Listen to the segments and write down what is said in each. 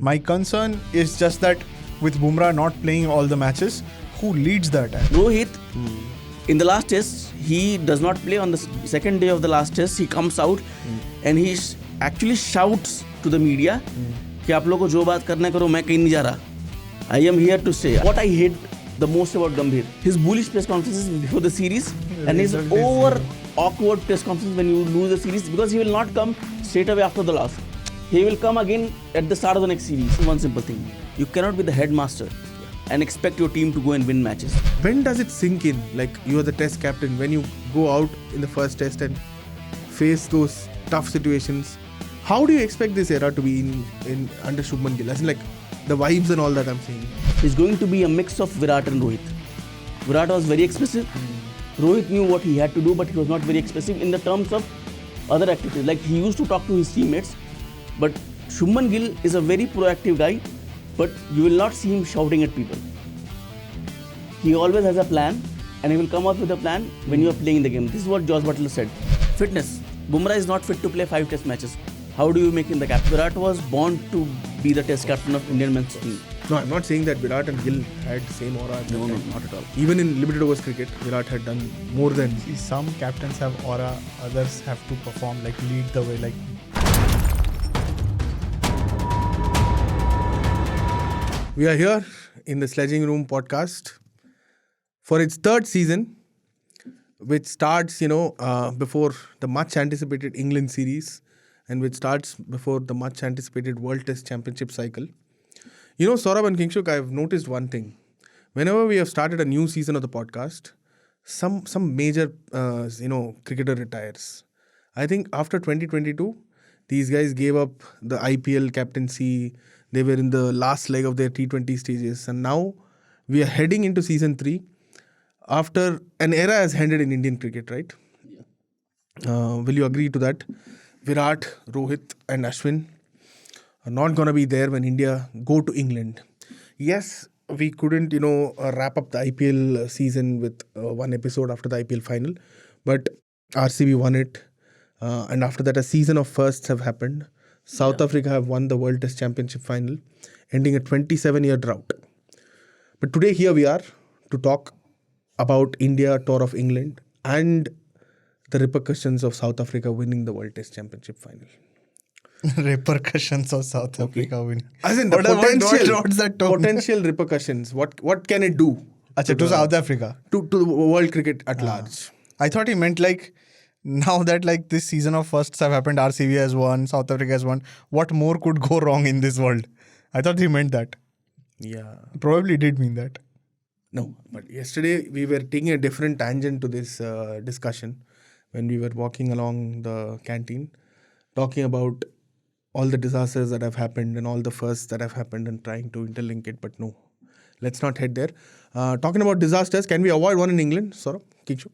My concern is just that with Bumrah not playing all the matches, who leads the attack? Rohit, in the last test, he does not play on the second day of the last test. He comes out and he actually shouts to the media कि आप लोगों को जो बात करना करो, मैं कहीं नहीं जा रहा. I am here to stay. What I hate the most about Gambhir, his bullish press conferences before the series and his over awkward press conferences when you lose the series, because he will not come straight away after the loss. He will come again at the start of the next series. One simple thing. You cannot be the headmaster and expect your team to go and win matches. When does it sink in? Like, you are the test captain. When you go out in the first test and face those tough situations, how do you expect this era to be in under Shubman Gill? As in, like, the vibes and all that I'm saying. It's going to be a mix of Virat and Rohit. Virat was very expressive. Rohit knew what he had to do, but he was not very expressive in the terms of other activities. Like, he used to talk to his teammates. But Shubman Gill is a very proactive guy, but you will not see him shouting at people. He always has a plan, and he will come up with a plan when you are playing the game. This is what Josh Butler said. Fitness. Bumrah is not fit to play 5 test matches. How do you make him the captain? Virat was born to be the test captain of Indian men's team. No, I'm not saying that Virat and Gill had the same aura. No, not at all. Even in limited overs cricket, Virat had done more than... See, some captains have aura, others have to perform, like lead the way, like... We are here in the Sledging Room Podcast for its third season, which starts, before the much anticipated England series and which starts before the much anticipated World Test Championship cycle. Saurabh and Kingshuk, I've noticed one thing. Whenever we have started a new season of the podcast, some major, cricketer retires. I think after 2022, these guys gave up the IPL captaincy. They were in the last leg of their T20 stages. And now we are heading into season 3 after an era has ended in Indian cricket, right? Yeah. Will you agree to that? Virat, Rohit and Ashwin are not going to be there when India go to England. Yes, we couldn't, wrap up the IPL season with one episode after the IPL final. But RCB won it. And after that, a season of firsts have happened. South Africa have won the World Test Championship final, ending a 27-year drought. But today here we are to talk about India, Tour of England and the repercussions of South Africa winning the World Test Championship final. Repercussions of South Africa winning. As in the what's that tone? potential repercussions. What can it do? To South Africa? To world cricket at large. I thought he meant like... Now that like this season of firsts have happened, RCB has won, South Africa has won, what more could go wrong in this world? I thought he meant that. Yeah. Probably did mean that. No, but yesterday we were taking a different tangent to this discussion when we were walking along the canteen, talking about all the disasters that have happened and all the firsts that have happened and trying to interlink it, but no. Let's not head there. Talking about disasters, can we avoid one in England? Saurabh, Kingshuk?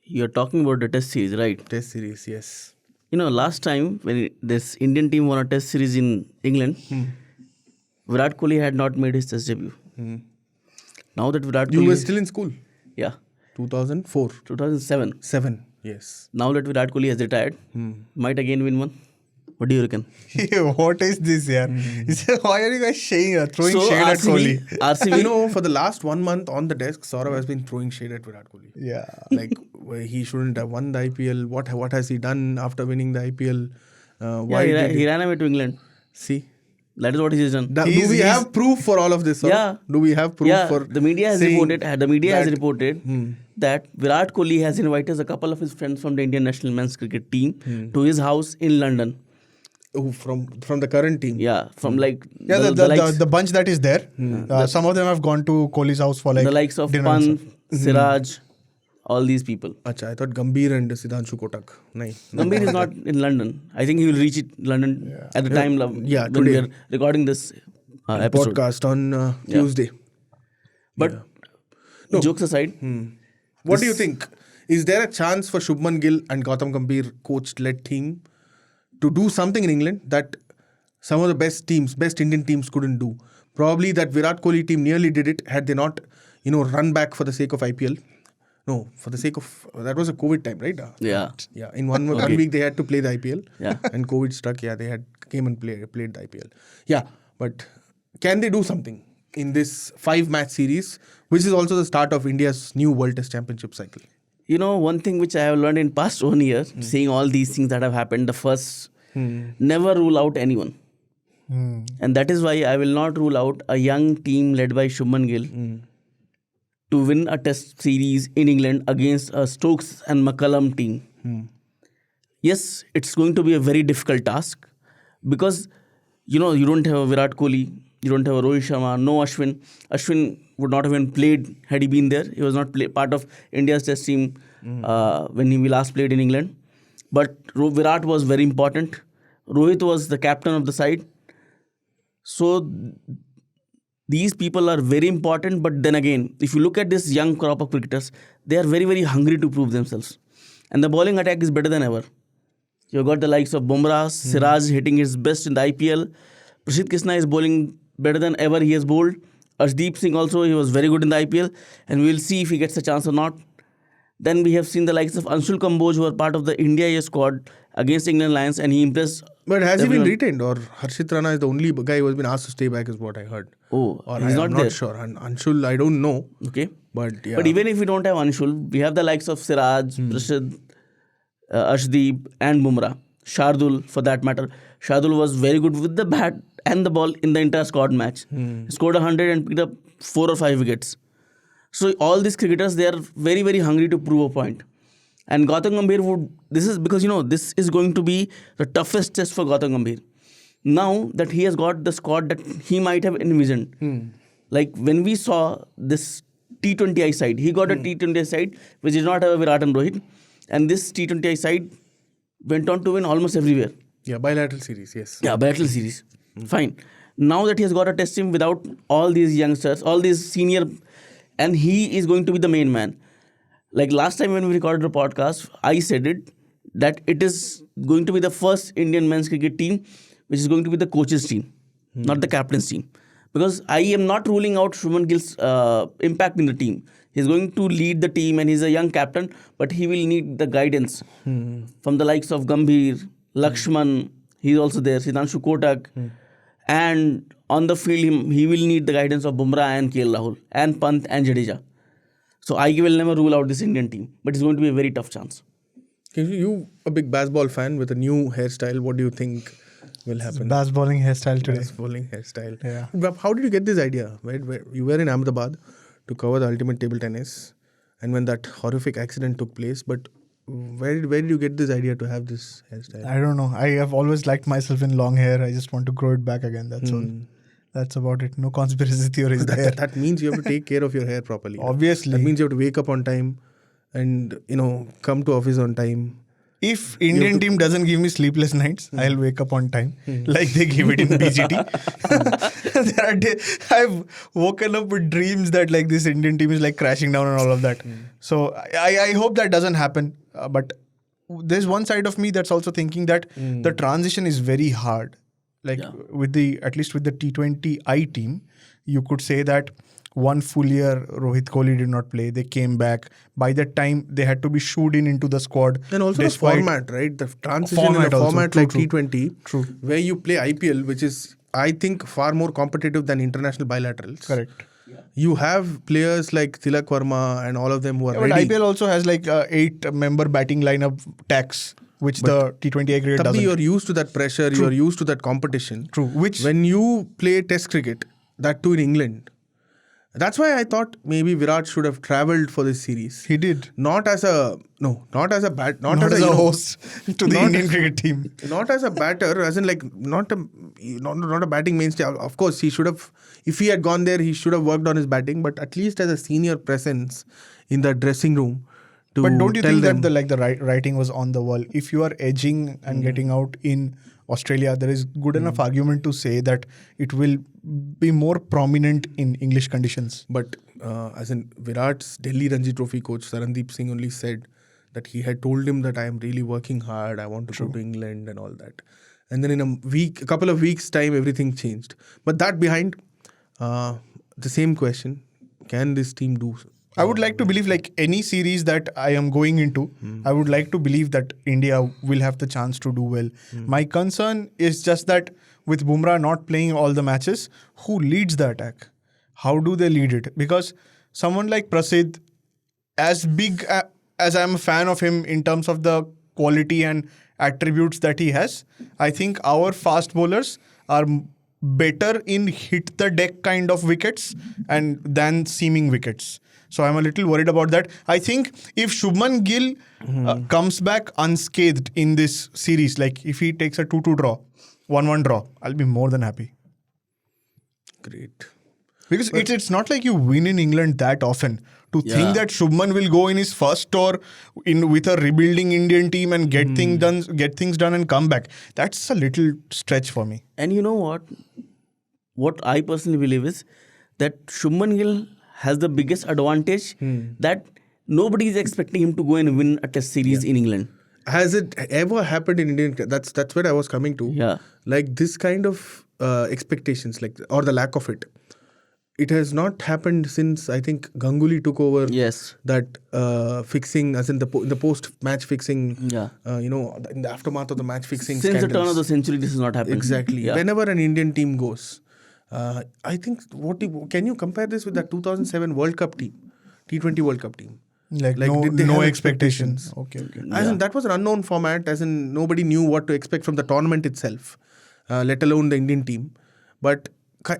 You're talking about the test series, right? Test series, yes. Last time when this Indian team won a test series in England, Virat Kohli had not made his test debut. Now that Virat Kohli... You were still in school? Yeah. 2004? 2007. 7, yes. Now that Virat Kohli has retired, might again win one. What do you reckon? What is this here? Why are you guys throwing shade at Kohli? RCB, for the last 1 month on the desk, Saurabh has been throwing shade at Virat Kohli. Yeah. Like, he shouldn't have won the IPL. What has he done after winning the IPL? he ran away to England. See? That is what he has done. Do we have proof for all of this? Saurabh? Yeah. Do we have proof for... The media has reported that Virat Kohli has invited a couple of his friends from the Indian national men's cricket team to his house in London. Oh, from the current team? Yeah, from the bunch that is there. Some of them have gone to Kohli's house for like... The likes of Pant, Siraj, all these people. Achha, I thought Gambhir and Sidhanshu Kotak. No. Gambhir is not in London. I think he will reach London at the time when today. we are recording this episode. Podcast on Tuesday. But jokes aside... What do you think? Is there a chance for Shubman Gill and Gautam Gambhir coach-led team to do something in England that some of the best Indian teams couldn't do? Probably that Virat Kohli team nearly did it had they not, run back for the sake of IPL. No, for the sake of that was a COVID time, right? Yeah. Yeah. In one Okay. week they had to play the IPL. Yeah. And COVID struck. Yeah, they had came and played the IPL. Yeah, but can they do something in this 5-match series, which is also the start of India's new World Test Championship cycle? You know, one thing which I have learned in past 1 year, seeing all these things that have happened, the first, never rule out anyone. And that is why I will not rule out a young team led by Shubman Gill to win a test series in England against a Stokes and McCullum team. Yes, it's going to be a very difficult task because, you know, you don't have a Virat Kohli, you don't have a Rohit Sharma, no Ashwin. Ashwin would not have even played had he been there. He was not part of India's test team when he last played in England. But Virat was very important. Rohit was the captain of the side. So these people are very important. But then again, if you look at this young crop of cricketers, they are very, very hungry to prove themselves. And the bowling attack is better than ever. You've got the likes of Bumrah, Siraj hitting his best in the IPL. Prasidh Krishna is bowling better than ever he has bowled. Arshdeep Singh also, he was very good in the IPL. And we'll see if he gets a chance or not. Then we have seen the likes of Anshul Kamboj, who are part of the India A squad against England Lions, and he impressed. But has he been everyone. retained, or Harshit Rana is the only guy who has been asked to stay back, is what I heard? Oh, Or he's I'm not there. sure. And Anshul, I don't know. Okay. But yeah. But even if we don't have Anshul, we have the likes of Siraj, Prasidh, Arshdeep, and Bumrah. Shardul, for that matter. Shardul was very good with the bat and the ball in the entire squad match. He scored 100 and picked up 4 or 5 wickets. So all these cricketers, they are very, very hungry to prove a point. And Gautam Gambhir would, this is because, you know, this is going to be the toughest test for Gautam Gambhir. Now that he has got the squad that he might have envisioned. Like when we saw this T20I side, he got a T20I side which did not have a Virat and Rohit. And this T20I side went on to win almost everywhere. Yeah, bilateral series, yes. Yeah, battle series. Fine. Now that he has got a test team without all these youngsters, all these senior, and he is going to be the main man. Like last time when we recorded a podcast, I said it, that it is going to be the first Indian men's cricket team which is going to be the coach's team, not the captain's team. Because I am not ruling out Shubman Gill's impact in the team. He's going to lead the team and he's a young captain, but he will need the guidance from the likes of Gambhir, Lakshman, he's also there, Siddhanshu Kotak. And on the field, he will need the guidance of Bumrah and KL Rahul and Pant and Jadeja. So I will never rule out this Indian team, but it's going to be a very tough chance. You a big baseball fan with a new hairstyle. What do you think will happen? Bass bowling hairstyle today. Bowling hairstyle. Yeah. But how did you get this idea? Where you were in Ahmedabad to cover the ultimate table tennis, and when that horrific accident took place, but where did you get this idea to have this hairstyle? I don't know. I have always liked myself in long hair. I just want to grow it back again. That's all. That's about it. No conspiracy theories there. That means you have to take care of your hair properly. Obviously. That means you have to wake up on time and, come to office on time. If Indian team doesn't give me sleepless nights, I'll wake up on time, like they give it in BGT. There are days I've woken up with dreams that like this Indian team is like crashing down and all of that. So I hope that doesn't happen. But there's one side of me that's also thinking that the transition is very hard. Like at least with the T20I team, you could say that one full year Rohit Kohli did not play. They came back. By that time, they had to be shooed into the squad. And also the format, right? The transition in a format like T20, where you play IPL, which is, I think, far more competitive than international bilaterals. Correct. You have players like Tilak Verma and all of them who are But ready. IPL also has like 8-member batting lineup tax, which the T20I cricket doesn't. You're used to that pressure. You're used to that competition. True. Which when you play Test cricket, that too in England. That's why I thought maybe Virat should have travelled for this series. he did. Not as a Not as a host to the Indian cricket team. Not as a batter, as in like not a batting mainstay. Of course, he should have. If he had gone there, he should have worked on his batting. But at least as a senior presence in the dressing room. But don't you think that the writing was on the wall? If you are edging and getting out in Australia, there is good enough argument to say that it will be more prominent in English conditions. But as in Virat's Delhi Ranji Trophy coach Sarandeep Singh only said that he had told him that I am really working hard, I want to go to England and all that. And then in a couple of weeks time, everything changed. But that behind, the same question, can this team do I would like to believe, like any series that I am going into, I would like to believe that India will have the chance to do well. My concern is just that with Bumrah not playing all the matches, who leads the attack? How do they lead it? Because someone like Prasidh, as big as I'm a fan of him in terms of the quality and attributes that he has, I think our fast bowlers are better in hit the deck kind of wickets and than seaming wickets. So I'm a little worried about that. I think if Shubman Gill comes back unscathed in this series, like if he takes a 2-2 draw, 1-1 draw, I'll be more than happy. Great. Because it's not like you win in England that often. To think that Shubman will go in his first tour with a rebuilding Indian team and get things done and come back, that's a little stretch for me. And you know what? What I personally believe is that Shubman Gill has the biggest advantage that nobody is expecting him to go and win a test series in England. Has it ever happened in Indian? That's where I was coming to. Yeah. Like this kind of expectations, like or the lack of it. It has not happened since I think Ganguly took over. Yes. That fixing, as in the post-match fixing. Yeah. In the aftermath of the match fixing. Since scandals. the turn of the century, this has not happened. Exactly. Yeah. Whenever an Indian team goes, I think can you compare this with that 2007 World Cup team, T20 World Cup team? Like did they no have expectations. Okay. As in, that was an unknown format, as in nobody knew what to expect from the tournament itself, let alone the Indian team. But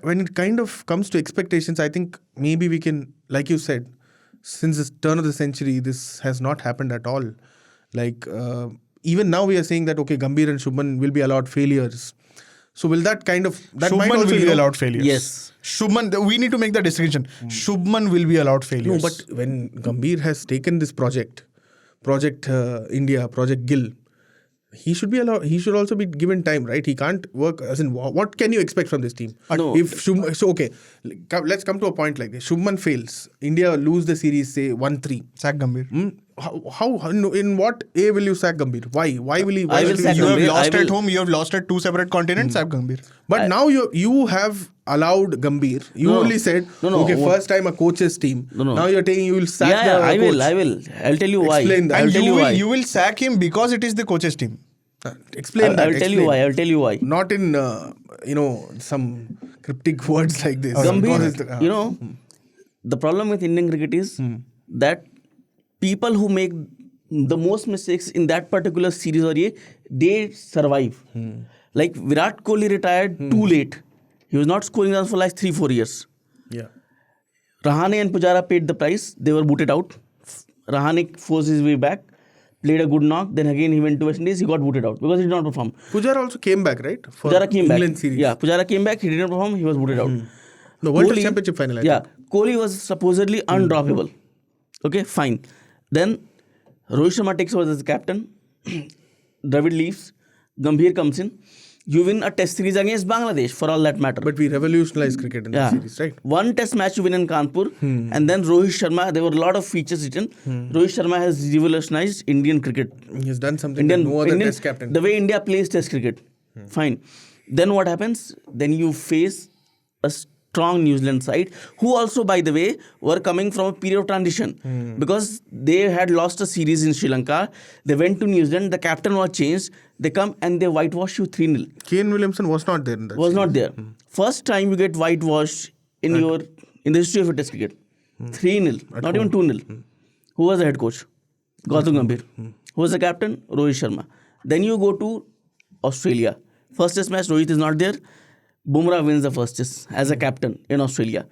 when it kind of comes to expectations, I think maybe we can, like you said, since the turn of the century, this has not happened at all. Like, even now we are saying that, okay, Gambhir and Shubman will be allowed failures. So will that kind of... That Shubman might also will be allowed failures. Yes. Shubman, we need to make the distinction. Shubman will be allowed failures. No, but when Gambhir has taken this Project India, Project Gill, he should be allowed. He should also be given time, right? He can't work. As in, what can you expect from this team? No. If okay, let's come to a point like this. Shubman fails, India lose the series, say 1-3. Sack Gambhir. How in what A will you sack Gambhir? Why will he? Why I will should sack he- You have Gambhir, lost I will- at home. You have lost at two separate continents. Sack Gambhir. But now you have allowed Gambhir. You No. only said okay, first time a coach's team. No. Now you're taking you will sack Yeah, the I coach. will. I'll tell you why. Explain that. I'll And tell you why. you will sack him because it is the coach's team. Explain that. I'll tell you why. I'll tell you why. Not in some cryptic words like this. Gambhir, the problem with Indian cricket is that people who make the most mistakes in that particular series or they survive. Like Virat Kohli retired too late. He was not scoring runs for like 3-4 years. Yeah. Rahane and Pujara paid the price. They were booted out. Rahane forced his way back, played a good knock. Then again he went to West Indies. He got booted out because he did not perform. Pujara also came back, right? For Pujara came England back. series. Yeah, Pujara came back. He didn't perform. He was booted out. The World Test Kohli- Championship final, I Yeah, think. Kohli was supposedly undroppable. Okay, fine. Then Rohit Sharma takes over as the captain. Dravid leaves. Gambhir comes in. You win a test series against Bangladesh for all that matter. But we revolutionized cricket in the series, right? One test match you win in Kanpur, and then Rohit Sharma, there were a lot of features written. Rohit Sharma has revolutionized Indian cricket. He has done something that no other test captain. The way India plays test cricket. Fine. Then what happens? Then you face a strong New Zealand side, who also, by the way, were coming from a period of transition. Because they had lost a series in Sri Lanka. They went to New Zealand. The captain was changed. They come and they whitewash you 3-0. Kane Williamson was not there in that Was series. not there. First time you get whitewashed in the history of a test cricket. 3-0, not even 2-0. Who was the head coach? Gautam Gambhir. Who was the captain? Rohit Sharma. Then you go to Australia. First test match, Rohit is not there. Bumrah wins the first test as a captain in Australia.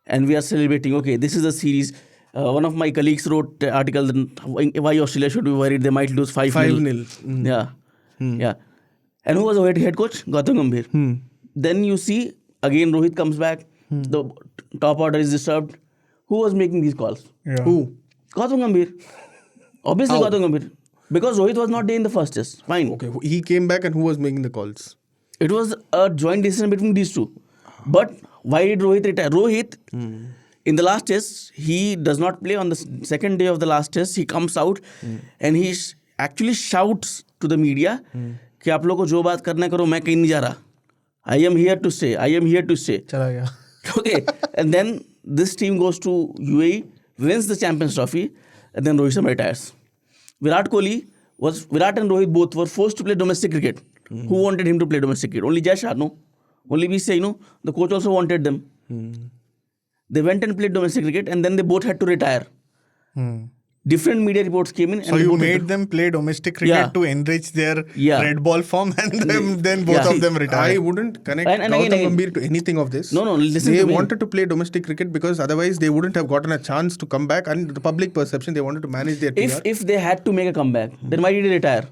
And we are celebrating, okay, this is a series. One of my colleagues wrote an article why Australia should be worried they might lose 5-0. 5-0. Yeah. Yeah. And who was the head coach? Gautam Gambhir. Then you see, again Rohit comes back. The top order is disturbed. Who was making these calls? Yeah. Who? Gautam Gambhir. Obviously Gautam Gambhir. Because Rohit was not there in the first test. Fine. Okay, he came back and who was making the calls? It was a joint decision between these two. But why did Rohit retire? Rohit, in the last test, he does not play on the second day of the last test. He comes out and he actually shouts to the media कि आप लोगों को जो बात करना करो मैं कहीं नहीं जा रहा. I am here to stay. I am here to stay. चला गया. Okay. And then this team goes to UAE wins the Champions Trophy, and then Rohit Sharma retires. Virat and Rohit both were forced to play domestic cricket. Who wanted him to play domestic cricket? Only Jai Shah, no? Only we say, no? The coach also wanted them. They went and played domestic cricket, and then they both had to retire. Different media reports came in. So you made them play domestic cricket to enrich their red ball form, and then both of them retired. I wouldn't connect Gautam Gambhir to anything of this. No, listen They to me. wanted to play domestic cricket because otherwise they wouldn't have gotten a chance to come back, and the public perception, they wanted to manage their PR. If they had to make a comeback, then why did he retire?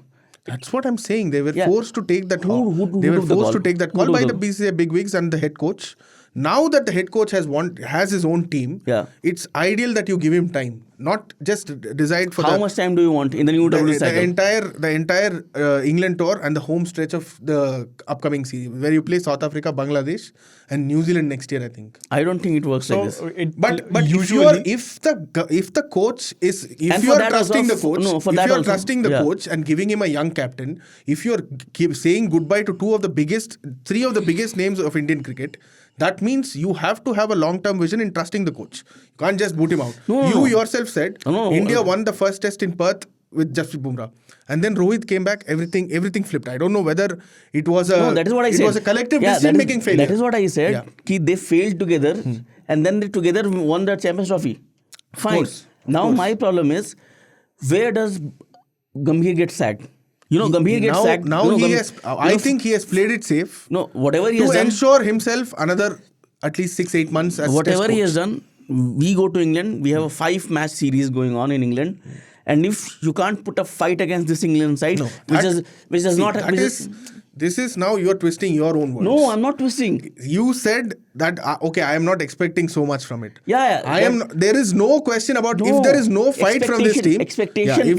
That's what I'm saying. They were forced to take that Who They were took the forced to call? take that Who call took by the- the BCCI bigwigs and the head coach. Now that the head coach has his own team, it's ideal that you give him time, not just decide for How much time do you want in the new WC cycle? the entire England tour and the home stretch of the upcoming series, where you play South Africa, Bangladesh, and New Zealand next year, I think. I don't think it works like this. But usually, if the coach is, if And you for are that trusting also- the coach, no, for if that you are also, trusting the coach and giving him a young captain, if you are saying goodbye to three of the biggest names of Indian cricket, that means you have to have a long-term vision in trusting the coach. You can't just boot him out. You yourself said India won the first test in Perth with Jasprit Bumrah, and then Rohit came back. Everything flipped. I don't know whether it was that is what I said. It was a collective decision-making failure. That is what I said. They failed together, and then they together won the Champions Trophy. Fine. Now my problem is, where does Gambhir get sacked? Gambhir gets sacked. I think he has played it safe. No, whatever he has done, to ensure himself another at least 6-8 months as whatever test he coach. has done, we go to England. We have a 5-match series going on in England, and if you can't put a fight against this England side, This is now you're twisting your own words. No, I'm not twisting. You said that I am not expecting so much from it. Yeah. There is no question about if there is no fight from this team. If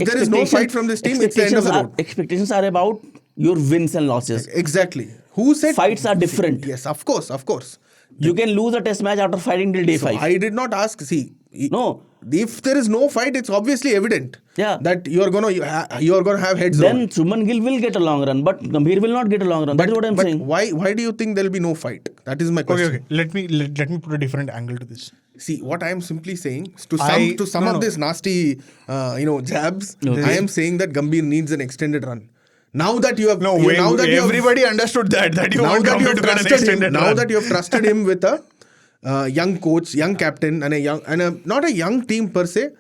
there is no fight from this team, it's the end of the road. Expectations are about your wins and losses. Exactly. Who said fights are different? Yes, of course. You can lose a test match after fighting till day 5. I did not ask. No. If there is no fight, it's obviously evident that you're gonna have heads. Then Shubman Gill will get a long run, but Gambhir will not get a long run. That is what I'm saying. Why do you think there'll be no fight? That is my question. Okay. Let me put a different angle to this. See, what I am simply saying to sum up this nasty jabs. Okay. I am saying that Gambhir needs an extended run. Now that you have everybody understood that you want Gambhir to get an extended run. Now that you have trusted him with a young coach, young captain, and not a young team per se,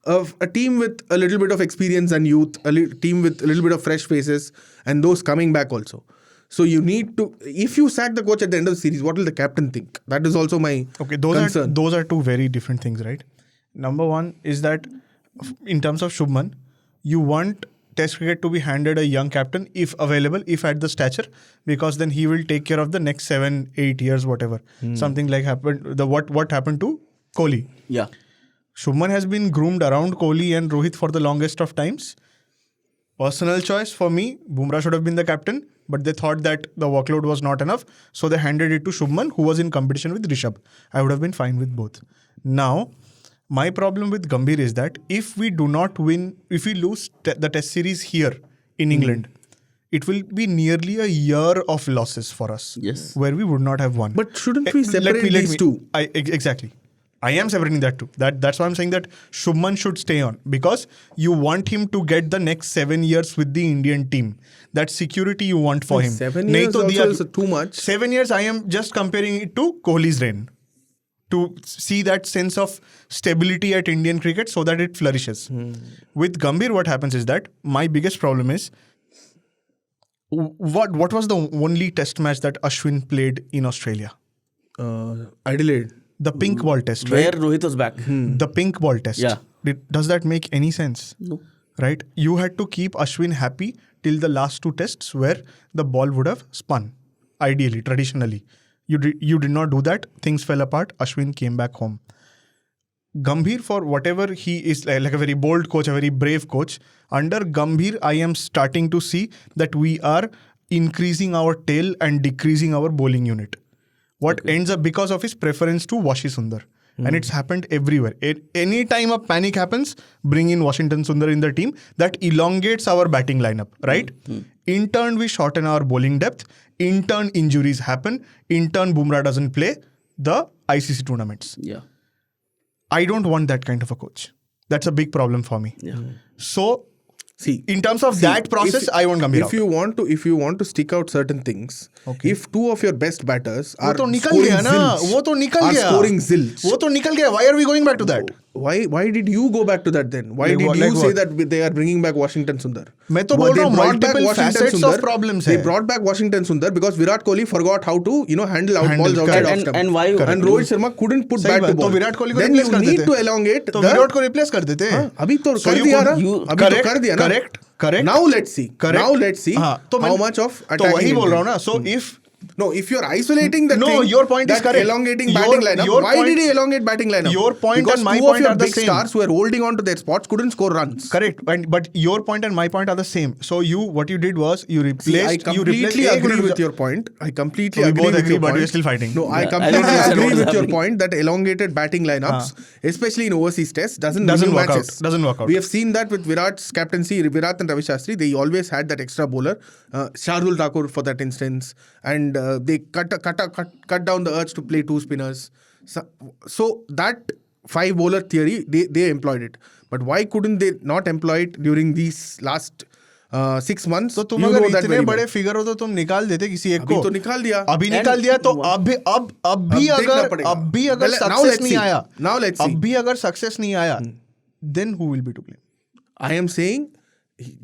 of a team with a little bit of experience and youth, team with a little bit of fresh faces, and those coming back also. So you need to, if you sack the coach at the end of the series, what will the captain think? That is also my concern. Those are two very different things, right? Number one is that in terms of Shubman, you want Test cricket to be handed a young captain if available, if at the stature, because then he will take care of the next 7-8 years, whatever. Something like happened. What happened to Kohli? Yeah. Shubman has been groomed around Kohli and Rohit for the longest of times. Personal choice for me, Bumrah should have been the captain, but they thought that the workload was not enough, so they handed it to Shubman, who was in competition with Rishabh. I would have been fine with both. Now, my problem with Gambhir is that if we do not win, if we lose the test series here in England, it will be nearly a year of losses for us. Yes. Where we would not have won. But shouldn't we separate these two? Exactly. I am separating that too. That's why I'm saying that Shubman should stay on, because you want him to get the next 7 years with the Indian team. That security you want for him. 7 years also is too much. 7 years, I am just comparing it to Kohli's reign. To see that sense of stability at Indian cricket so that it flourishes. With Gambhir, what happens is that my biggest problem is, what was the only test match that Ashwin played in Australia? Adelaide. The pink ball test, Where right? Rohit was back. The pink ball test. Yeah. Does that make any sense? No. Right? You had to keep Ashwin happy till the last 2 tests where the ball would have spun. Ideally, traditionally. You did not do that. Things fell apart. Ashwin came back home. Gambhir, for whatever he is, like a very bold coach, a very brave coach, under Gambhir, I am starting to see that we are increasing our tail and decreasing our bowling unit. What ends up because of his preference to Washi Sundar. And it's happened everywhere. Any time a panic happens, bring in Washington Sundar in the team. That elongates our batting lineup, right? In turn, we shorten our bowling depth. In turn, injuries happen. In turn, Bumrah doesn't play the ICC tournaments. Yeah. I don't want that kind of a coach. That's a big problem for me. Yeah. So, See, in terms of that process, I want Gambhir if you want to stick out certain things, Okay. if two of your best batters वो are तो निकल scoring गया ना, zilch, वो तो निकल are गया. scoring zilch, वो तो निकल गया. Why are we going back to that? why did you go back to that then? Why Like did what- you like say what? that they are bringing back Washington Sundar? मैं तो Well, बोल they रहा हूँ, brought back multiple Washington facets Sundar. of problems They है. brought back Washington Sundar because Virat Kohli forgot how to handle out balls outside correct. off stump. And why? And Rohit Sharma couldn't put सही bat बात, to तो ball. Virat Kohli को Then replace you कर need देते. to elongate तो the Virat को replace कर देते. हाँ, अभी तो So कर you दिया could- ना, you- अभी तो correct, कर दिया ना. correct. Now let's see. Correct. Now let's see हाँ, तो how मैं- much of तो attacking. वही बोल रहा हूँ ना. So intent. if No, if you're isolating the No, thing, your point is that correct. elongating Your- batting lineup, your why point- did he elongate batting lineup? Your point because and my two point of your are the big same. stars who were holding on to their spots couldn't score runs. correct, but your point and my point are the same. So what you did was you replaced. See, I completely agree with your point. I completely So we agree both with agree, your but point. we're still fighting. No, I Yeah, I completely don't understand agree what is with your happening. point that elongated batting lineups, especially in overseas tests, doesn't win you work matches. out. Doesn't work out. We have seen that with Virat's captaincy, Virat and Ravi Shastri. They always had that extra bowler, Shardul Thakur for that instance, and they cut down the urge to play two spinners. So that five bowler theory, they employed it. But why couldn't they not employ it during these last 6 months? तो तुम You अगर know that इतने very बड़े well. Figure हो तो तुम निकाल देते किसी एक अभी को. तो निकाल दिया. अभी निकाल दिया तो अब भी देखना अगर पड़ेगा. Now सक्सेस let's नहीं see. आया, Now let's see. अब भी अगर सक्सेस नहीं आया, then who will be to blame? I am saying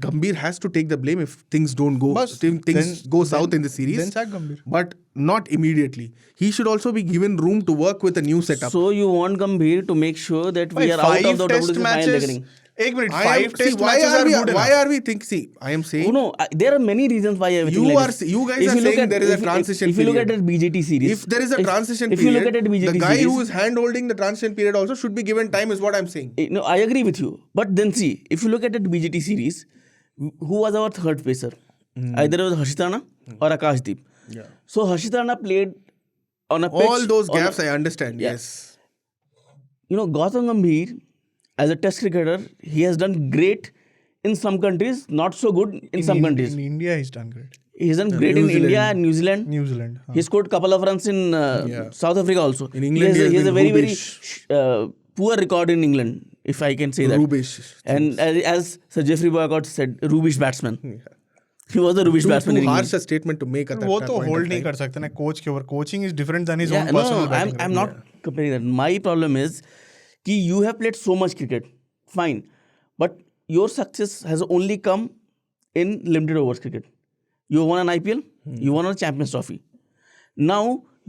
Gambhir has to take the blame if things don't go, Bas, if things then- go south in the series. then sack Gambhir. But not immediately. He should also be given room to work with a new setup. So you want Gambhir to make sure that we are out of the test WTC final matches. beginning. एक minute, I am, 5 see, test why matches are are we? good Why enough. are we think? See, I am saying. Oh, no, there are many reasons why everything You like are- this. you guys If are you look saying at- there is a if- transition If you look at period. the BGT series. If there is a transition if period, you look at the BGT guy series, who is hand holding the transition period also should be given time, is what I'm saying. No, I agree with you. But then see, if you look at the BGT series, who was our third pacer? Either it was Harshit Rana or Akashdeep. Yeah. So Harshit Rana played on a pitch. All those on a- gaps I understand. Yeah. Yes. Gautam Gambhir, as a test cricketer, he has done great in some countries, not so good in some countries. In India, he's done great. He's done great in India and New Zealand. New Zealand. He scored couple of runs in South Africa also. In England, he has a been very, rubbish. very poor record in England, if I can say that. Rubbish. And as Sir Jeffrey Boycott said, rubbish batsman. He was a rubbish batsman in Too England. harsh a statement to make at that वो point तो of hold नहीं time. कर सकते ना coach के ऊपर. Coaching is different than his Yeah, own no, personal batting. I'm not comparing that. My problem is कि you have played so much cricket, fine, but your success has only come in limited overs cricket. You won an IPL, you won a Champions Trophy. Now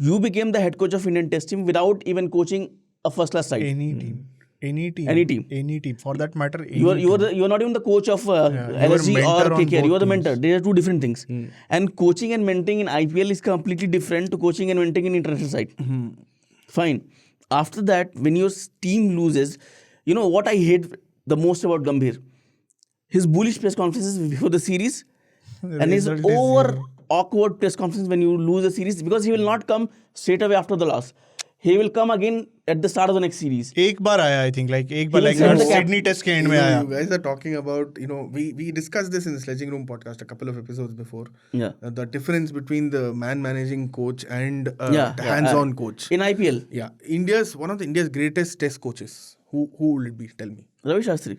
you became the head coach of Indian Test team without even coaching a first class side. Any team. Any team. For that matter, You are not even the coach of LSG mentor or on KKR. You are the both mentor. They are two different things. And coaching and mentoring in IPL is completely different to coaching and mentoring in international side. Fine. After that, when your team loses, you know what I hate the most about Gambhir? His bullish press conferences before the series and his result is over awkward press conference when you lose a series, because he will not come straight away after the loss. He will come again at the start of the next series. एक बार आया आई think like एक बार He like will send the Sydney test के end में आया. You guys are talking about, we discussed this in the Sledging Room podcast a couple of episodes before. Yeah. The difference between the man managing coach and Yeah, the hands-on coach. In IPL, Yeah. One of India's greatest test coaches. Who will it be? Tell me. Ravi Shastri.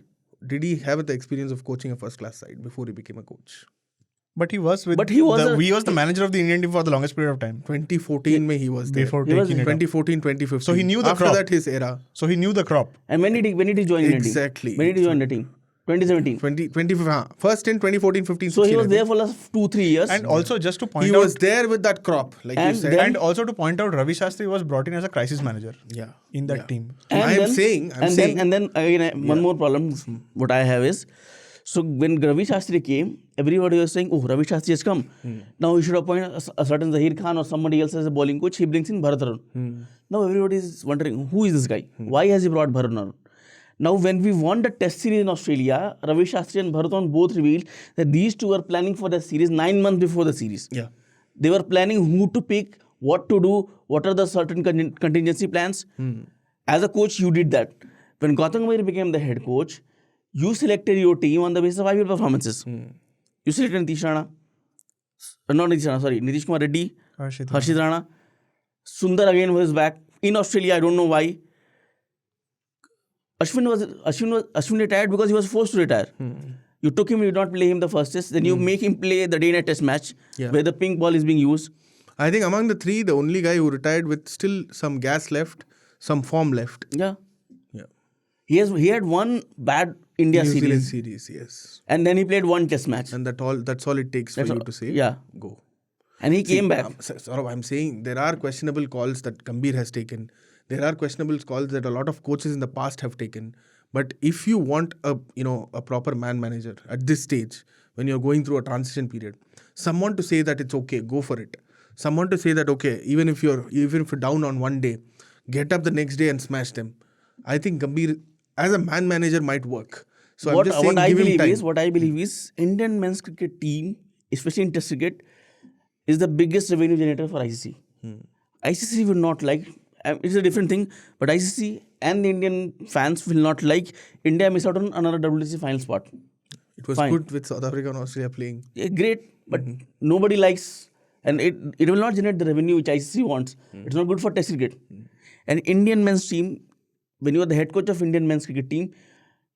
Did he have the experience of coaching a first class side before he became a coach? But he was with. But he was he was the manager of the Indian team for the longest period of time. 2014 mein he was there. Before He was taking it up. 2014, 2015. So he knew the After crop. that, his era. So he knew the crop. And when did he join Indian team? Exactly. When did he join the team? 2017. 20, first in 2014, 15, 16. So he was I there think. for last 2-3 years. And also just to point He out. was there with that crop, like you And said. then- And also to point out, Ravi Shastri was brought in as a crisis manager Yeah. in that team. I'm saying. And then again, one more problem what I have is, so when Ravi Shastri came, everybody was saying, oh, Ravi Shastri has come. Now he should appoint a certain Zahir Khan or somebody else as a bowling coach. He brings in Bharat Arun. Now everybody is wondering, who is this guy? Why has he brought Bharat Arun? Now when we won the test series in Australia, Ravi Shastri and Bharat Arun both revealed that these two were planning for the series 9 months before the series. Yeah. They were planning who to pick, what to do, what are the certain contingency plans. As a coach, you did that. When Gautam Gambhir became the head coach, you selected your team on the basis of IPL performances. You selected Nitish Rana. Not Nitish Rana, sorry. Nitish Kumar Reddy, Harshit Rana. Sundar again was back. In Australia, I don't know why. Ashwin retired because he was forced to retire. You took him, you did not play him the first test, then you make him play the day-night test match where the pink ball is being used. I think among the three, the only guy who retired with still some gas left, some form left. Yeah. Yeah. He had one bad India New Zealand series. series, yes. And then he played one test match. And that's all it takes for you to say, go. And he came back. Saurabh, I'm saying there are questionable calls that Gambhir has taken. There are questionable calls that a lot of coaches in the past have taken. But if you want a proper man manager at this stage, when you're going through a transition period, someone to say that it's okay, go for it. Someone to say that okay, even if you're down on one day, get up the next day and smash them. I think Gambhir as a man manager might work. So I'm just saying, what I believe is Indian men's cricket team, especially in Test cricket, is the biggest revenue generator for ICC. ICC will not like. It's a different thing, but ICC and the Indian fans will not like India miss out on another WTC final spot. It was good with South Africa and Australia playing. Yeah, great, but nobody likes, and it will not generate the revenue which ICC wants. It's not good for Test cricket. And Indian men's team, when you are the head coach of Indian men's cricket team,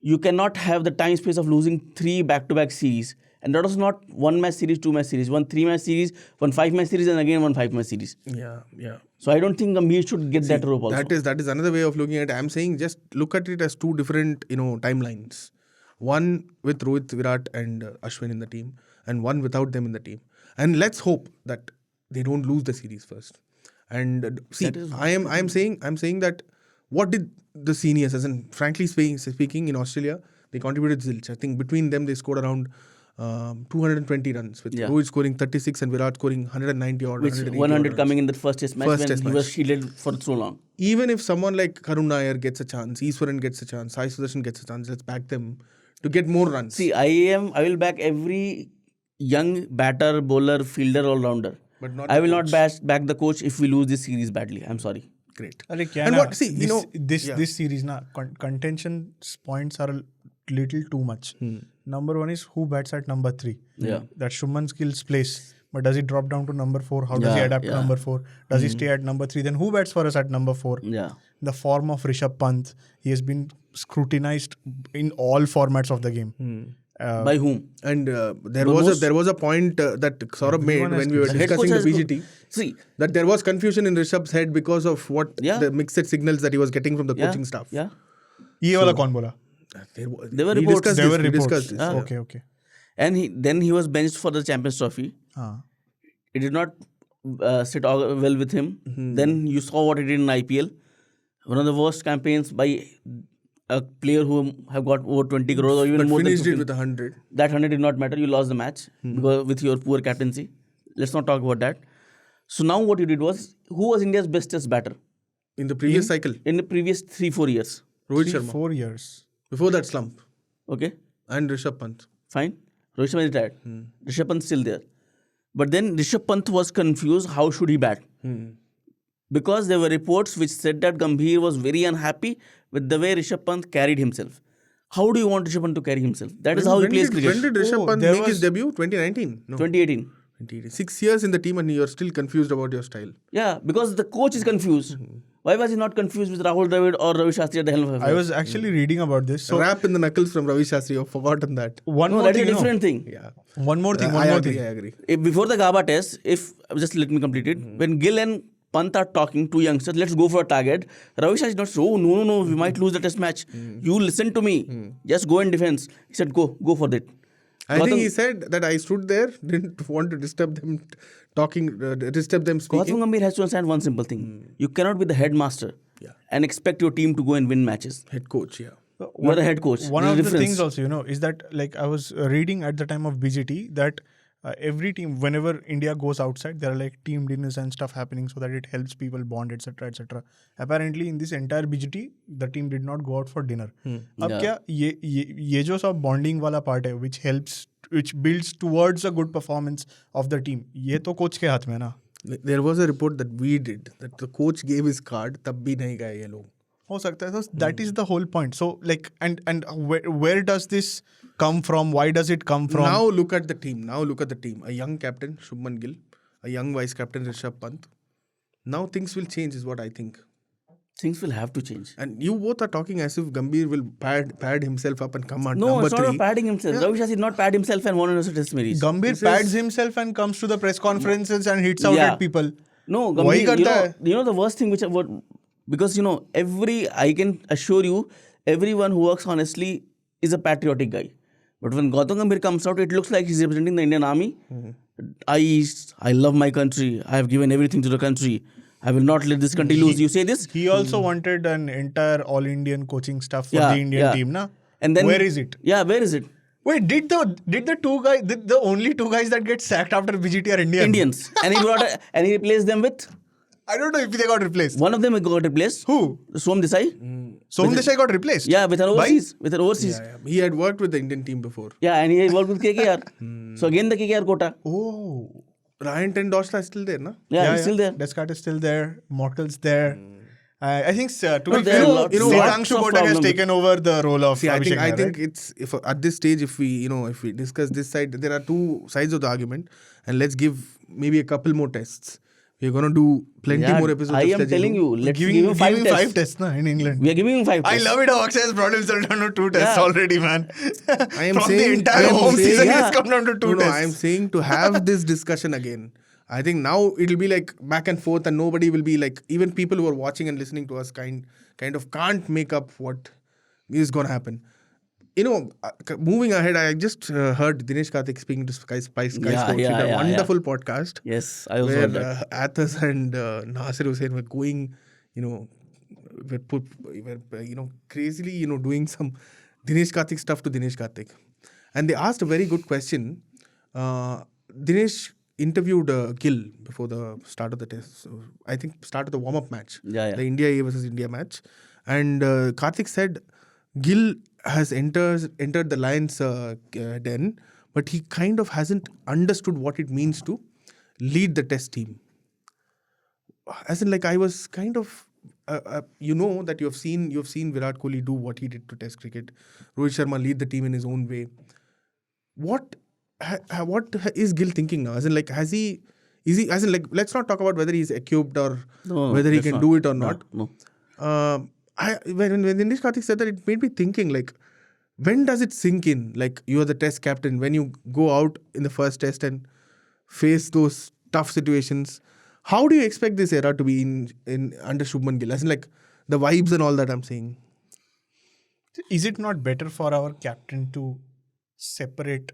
you cannot have the time space of losing 3 back-to-back series. And that was not 1-match series, 2-match series, 1 3-match series, 1 5-match series, and again 1 5-match series. Yeah. So I don't think Gambhir should get that rope also. That is another way of looking at it. I'm saying just look at it as two different timelines. One with Rohit, Virat, and Ashwin in the team, and one without them in the team. And let's hope that they don't lose the series first. And I am saying that what did the seniors, as in frankly speaking, in Australia, they contributed zilch. I think between them they scored around 220 runs, with Rohit scoring 36 and Virat scoring 190 or 100 coming in the first test match he was shielded for so long. Even if someone like Karun Nair gets a chance, Easwaran gets a chance, Sai Sudarshan gets a chance, let's back them to get more runs. See, I will back every young batter, bowler, fielder, all-rounder. But not I will not back the coach if we lose this series badly. I'm sorry. Great. And what, see, this series, contention points are a little too much. Number 1 is who bats at number 3. Yeah. That's Shubman Gill's place. But does he drop down to number 4? How does he adapt to number 4? Does he stay at number 3? Then who bats for us at number 4? Yeah. The form of Rishabh Pant, he has been scrutinized in all formats of the game. By whom? And there was a point that Saurabh made when we were discussing the BGT. That there was confusion in Rishabh's head because of the mixed signals that he was getting from the coaching staff. Yeah. Ye wala kaun bola? There were reports. Okay. And he was benched for the Champions Trophy. It did not sit well with him. Then you saw what he did in IPL. One of the worst campaigns by a player who have got over 20 crores or even more than 15. Finished it with 100. That 100 did not matter. You lost the match because with your poor captaincy. Let's not talk about that. So now what you did was, who was India's best test batter? In the previous cycle? In the previous 3-4 years. Rohit Sharma. 4 years. Before that slump. Okay. And Rishabh Pant. Fine. Rohit Sharma is retired. Rishabh Pant still there. But then Rishabh Pant was confused. How should he bat? Because there were reports which said that Gambhir was very unhappy with the way Rishabh Pant carried himself. How do you want Rishabh Pant to carry himself? That is how he plays cricket. When did Rishabh Pant make his debut? 2019? No. 2018. 6 years in the team and you're still confused about your style. Yeah, because the coach is confused. Why was he not confused with Rahul Dravid or Ravi Shastri at the helm of affairs? I was actually reading about this. So rap in the knuckles from Ravi Shastri. I've forgotten that. That is a different thing. Yeah. One more thing. I agree. Before the Gaba test, just let me complete it. When Gill and Pant are talking to youngsters, let's go for a target. Ravi Shastri is not so, no, we might lose the test match. You listen to me. Just go in defense. He said, go for that. I think he said that I stood there, didn't want to disturb them speaking. Gautam Gambhir has to understand one simple thing. You cannot be the headmaster and expect your team to go and win matches. Head coach, You are the head coach. One of the things also, is that like I was reading at the time of BGT that every team, whenever India goes outside, there are like team dinners and stuff happening so that it helps people bond, etc., etc. Apparently, in this entire BGT, the team did not go out for dinner. अब क्या ये जो सब bonding वाला part है, which builds towards a good performance of the team. ये तो coach के हाथ में ना. There was a report that we did that the coach gave his card, तब भी नहीं गए ये लोग. हो सकता है. So that is the whole point. So like and where does this come from? Why does it come from? Now look at the team. A young captain, Shubman Gill. A young vice captain, Rishabh Pant. Now things will change is what I think. Things will have to change. And you both are talking as if Gambhir will pad himself up and come out No, number it's not 3. about padding himself. Ravi Shastri did not pad himself and won a test series. Gambhir pads himself and comes to the press conferences and hits out at people. No, वही Gambhir, करता है. you know the worst thing because I can assure you, everyone who works honestly is a patriotic guy. But when Gautam Gambhir comes out, it looks like he's representing the Indian army. I love my country. I have given everything to the country. I will not let this country lose. You say this? He also wanted an entire all-Indian coaching staff for the Indian team, na? And then where is it? Yeah, where is it? Wait, did the only 2 guys that get sacked after BGT are Indians. And he replaced them with? I don't know if they got replaced. One of them got replaced. Who? Soam Desai. Soam Desai got replaced? Yeah, with an overseas. Yeah. He had worked with the Indian team before. Yeah, and he worked with KKR. So again the KKR quota. Oh. Ryan Tendoshla is still there, na? Yeah, he's still there. Descartes is still there. Mortal's there. I think to No, be there fair, are lots of Sitangshu Kotak has problems. taken over the role of Abhishek I Nair, think right? it's if at this stage if we discuss this side, there are 2 sides of the argument, and let's give maybe a couple more tests. We're gonna do plenty more episodes. I of am Sledging telling Room. you, let's give him 5 tests. 5 tests in England. We are giving him 5 I tests. love it how Akshay has brought himself down to 2 tests already, man. I am From saying the entire home season, yeah. he's come down to 2 tests. I am saying to have this discussion again. I think now it'll be like back and forth, and nobody will be like, even people who are watching and listening to us kind of can't make up what is going to happen. Moving ahead, I just heard Dinesh Karthik speaking to Sky Sports. A wonderful podcast. Yes, I also where heard that. Athas and Nasir Hussain were going, crazily, doing some Dinesh Karthik stuff to Dinesh Karthik. And they asked a very good question. Dinesh interviewed Gill before the start of the test. So I think start of the warm-up match. Yeah. The India versus India match. And Karthik said Gill has entered the Lions den, but he kind of hasn't understood what it means to lead the test team. As in, like, I was kind of, that you've seen Virat Kohli do what he did to test cricket. Rohit Sharma lead the team in his own way. What is Gill thinking now? As in, like, is he, as in, like, let's not talk about whether he's equipped or whether he can do it or not. No. When Dinesh Karthik said that, it made me thinking, like, when does it sink in? Like, you are the test captain. When you go out in the first test and face those tough situations, how do you expect this era to be in under Shubman Gill? As in, like, the vibes and all that I'm saying. Is it not better for our captain to separate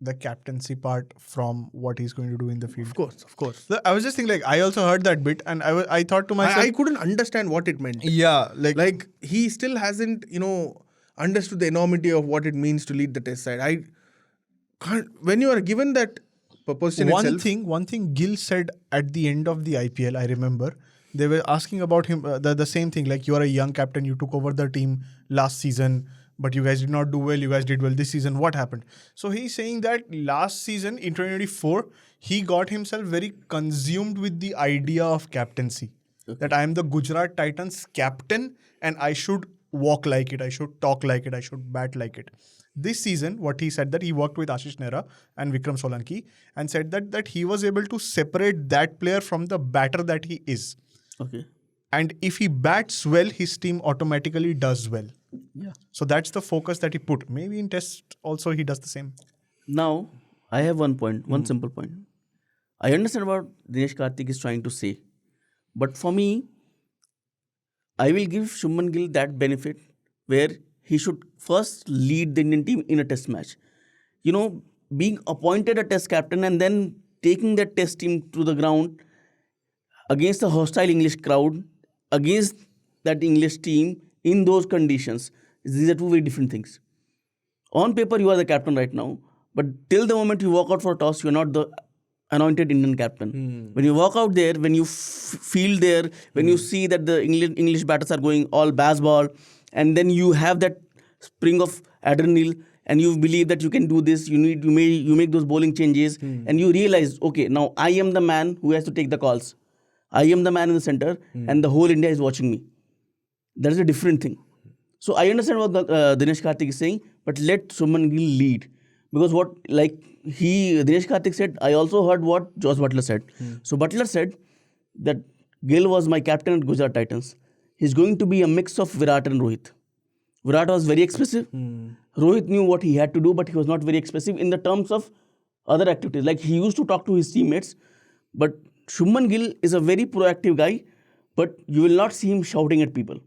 the captaincy part from what he's going to do in the field? Of course. So I was just thinking, like, I also heard that bit, and I thought to myself, I couldn't understand what it meant. yeah, Like, he still hasn't, understood the enormity of what it means to lead the test side. I can't. When you are given that position itself. One thing Gill said at the end of the IPL, I remember, they were asking about him, the same thing, like, you are a young captain, you took over the team last season, but you guys did not do well, you guys did well this season, what happened? So he's saying that last season, in 2024, he got himself very consumed with the idea of captaincy. Okay. That I am the Gujarat Titans captain and I should walk like it, I should talk like it, I should bat like it. This season, what he said, that he worked with Ashish Nehra and Vikram Solanki and said that he was able to separate that player from the batter that he is. Okay. And if he bats well, his team automatically does well. Yeah. So that's the focus that he put. Maybe in test also he does the same. Now, I have one point, one simple point. I understand what Dinesh Karthik is trying to say. But for me, I will give Shubman Gill that benefit where he should first lead the Indian team in a test match. Being appointed a test captain and then taking that test team to the ground against a hostile English crowd, against that English team in those conditions, these are two very different things. On paper, you are the captain right now, but till the moment you walk out for a toss, you are not the anointed Indian captain. When you walk out there, when you feel there, when you see that the English batters are going all baseball, and then you have that spring of adrenaline, and you believe that you can do this, you make those bowling changes, and you realize, okay, now I am the man who has to take the calls. I am the man in the center, and the whole India is watching me. That is a different thing. So I understand what Dinesh Karthik is saying, but let Shubman Gill lead. Because Dinesh Karthik said, I also heard what Josh Butler said. So Butler said that Gill was my captain at Gujarat Titans. he's going to be a mix of Virat and Rohit. Virat was very expressive. Rohit knew what he had to do, but he was not very expressive in the terms of other activities. Like he used to talk to his teammates, but Shubman Gill is a very proactive guy, but you will not see him shouting at people.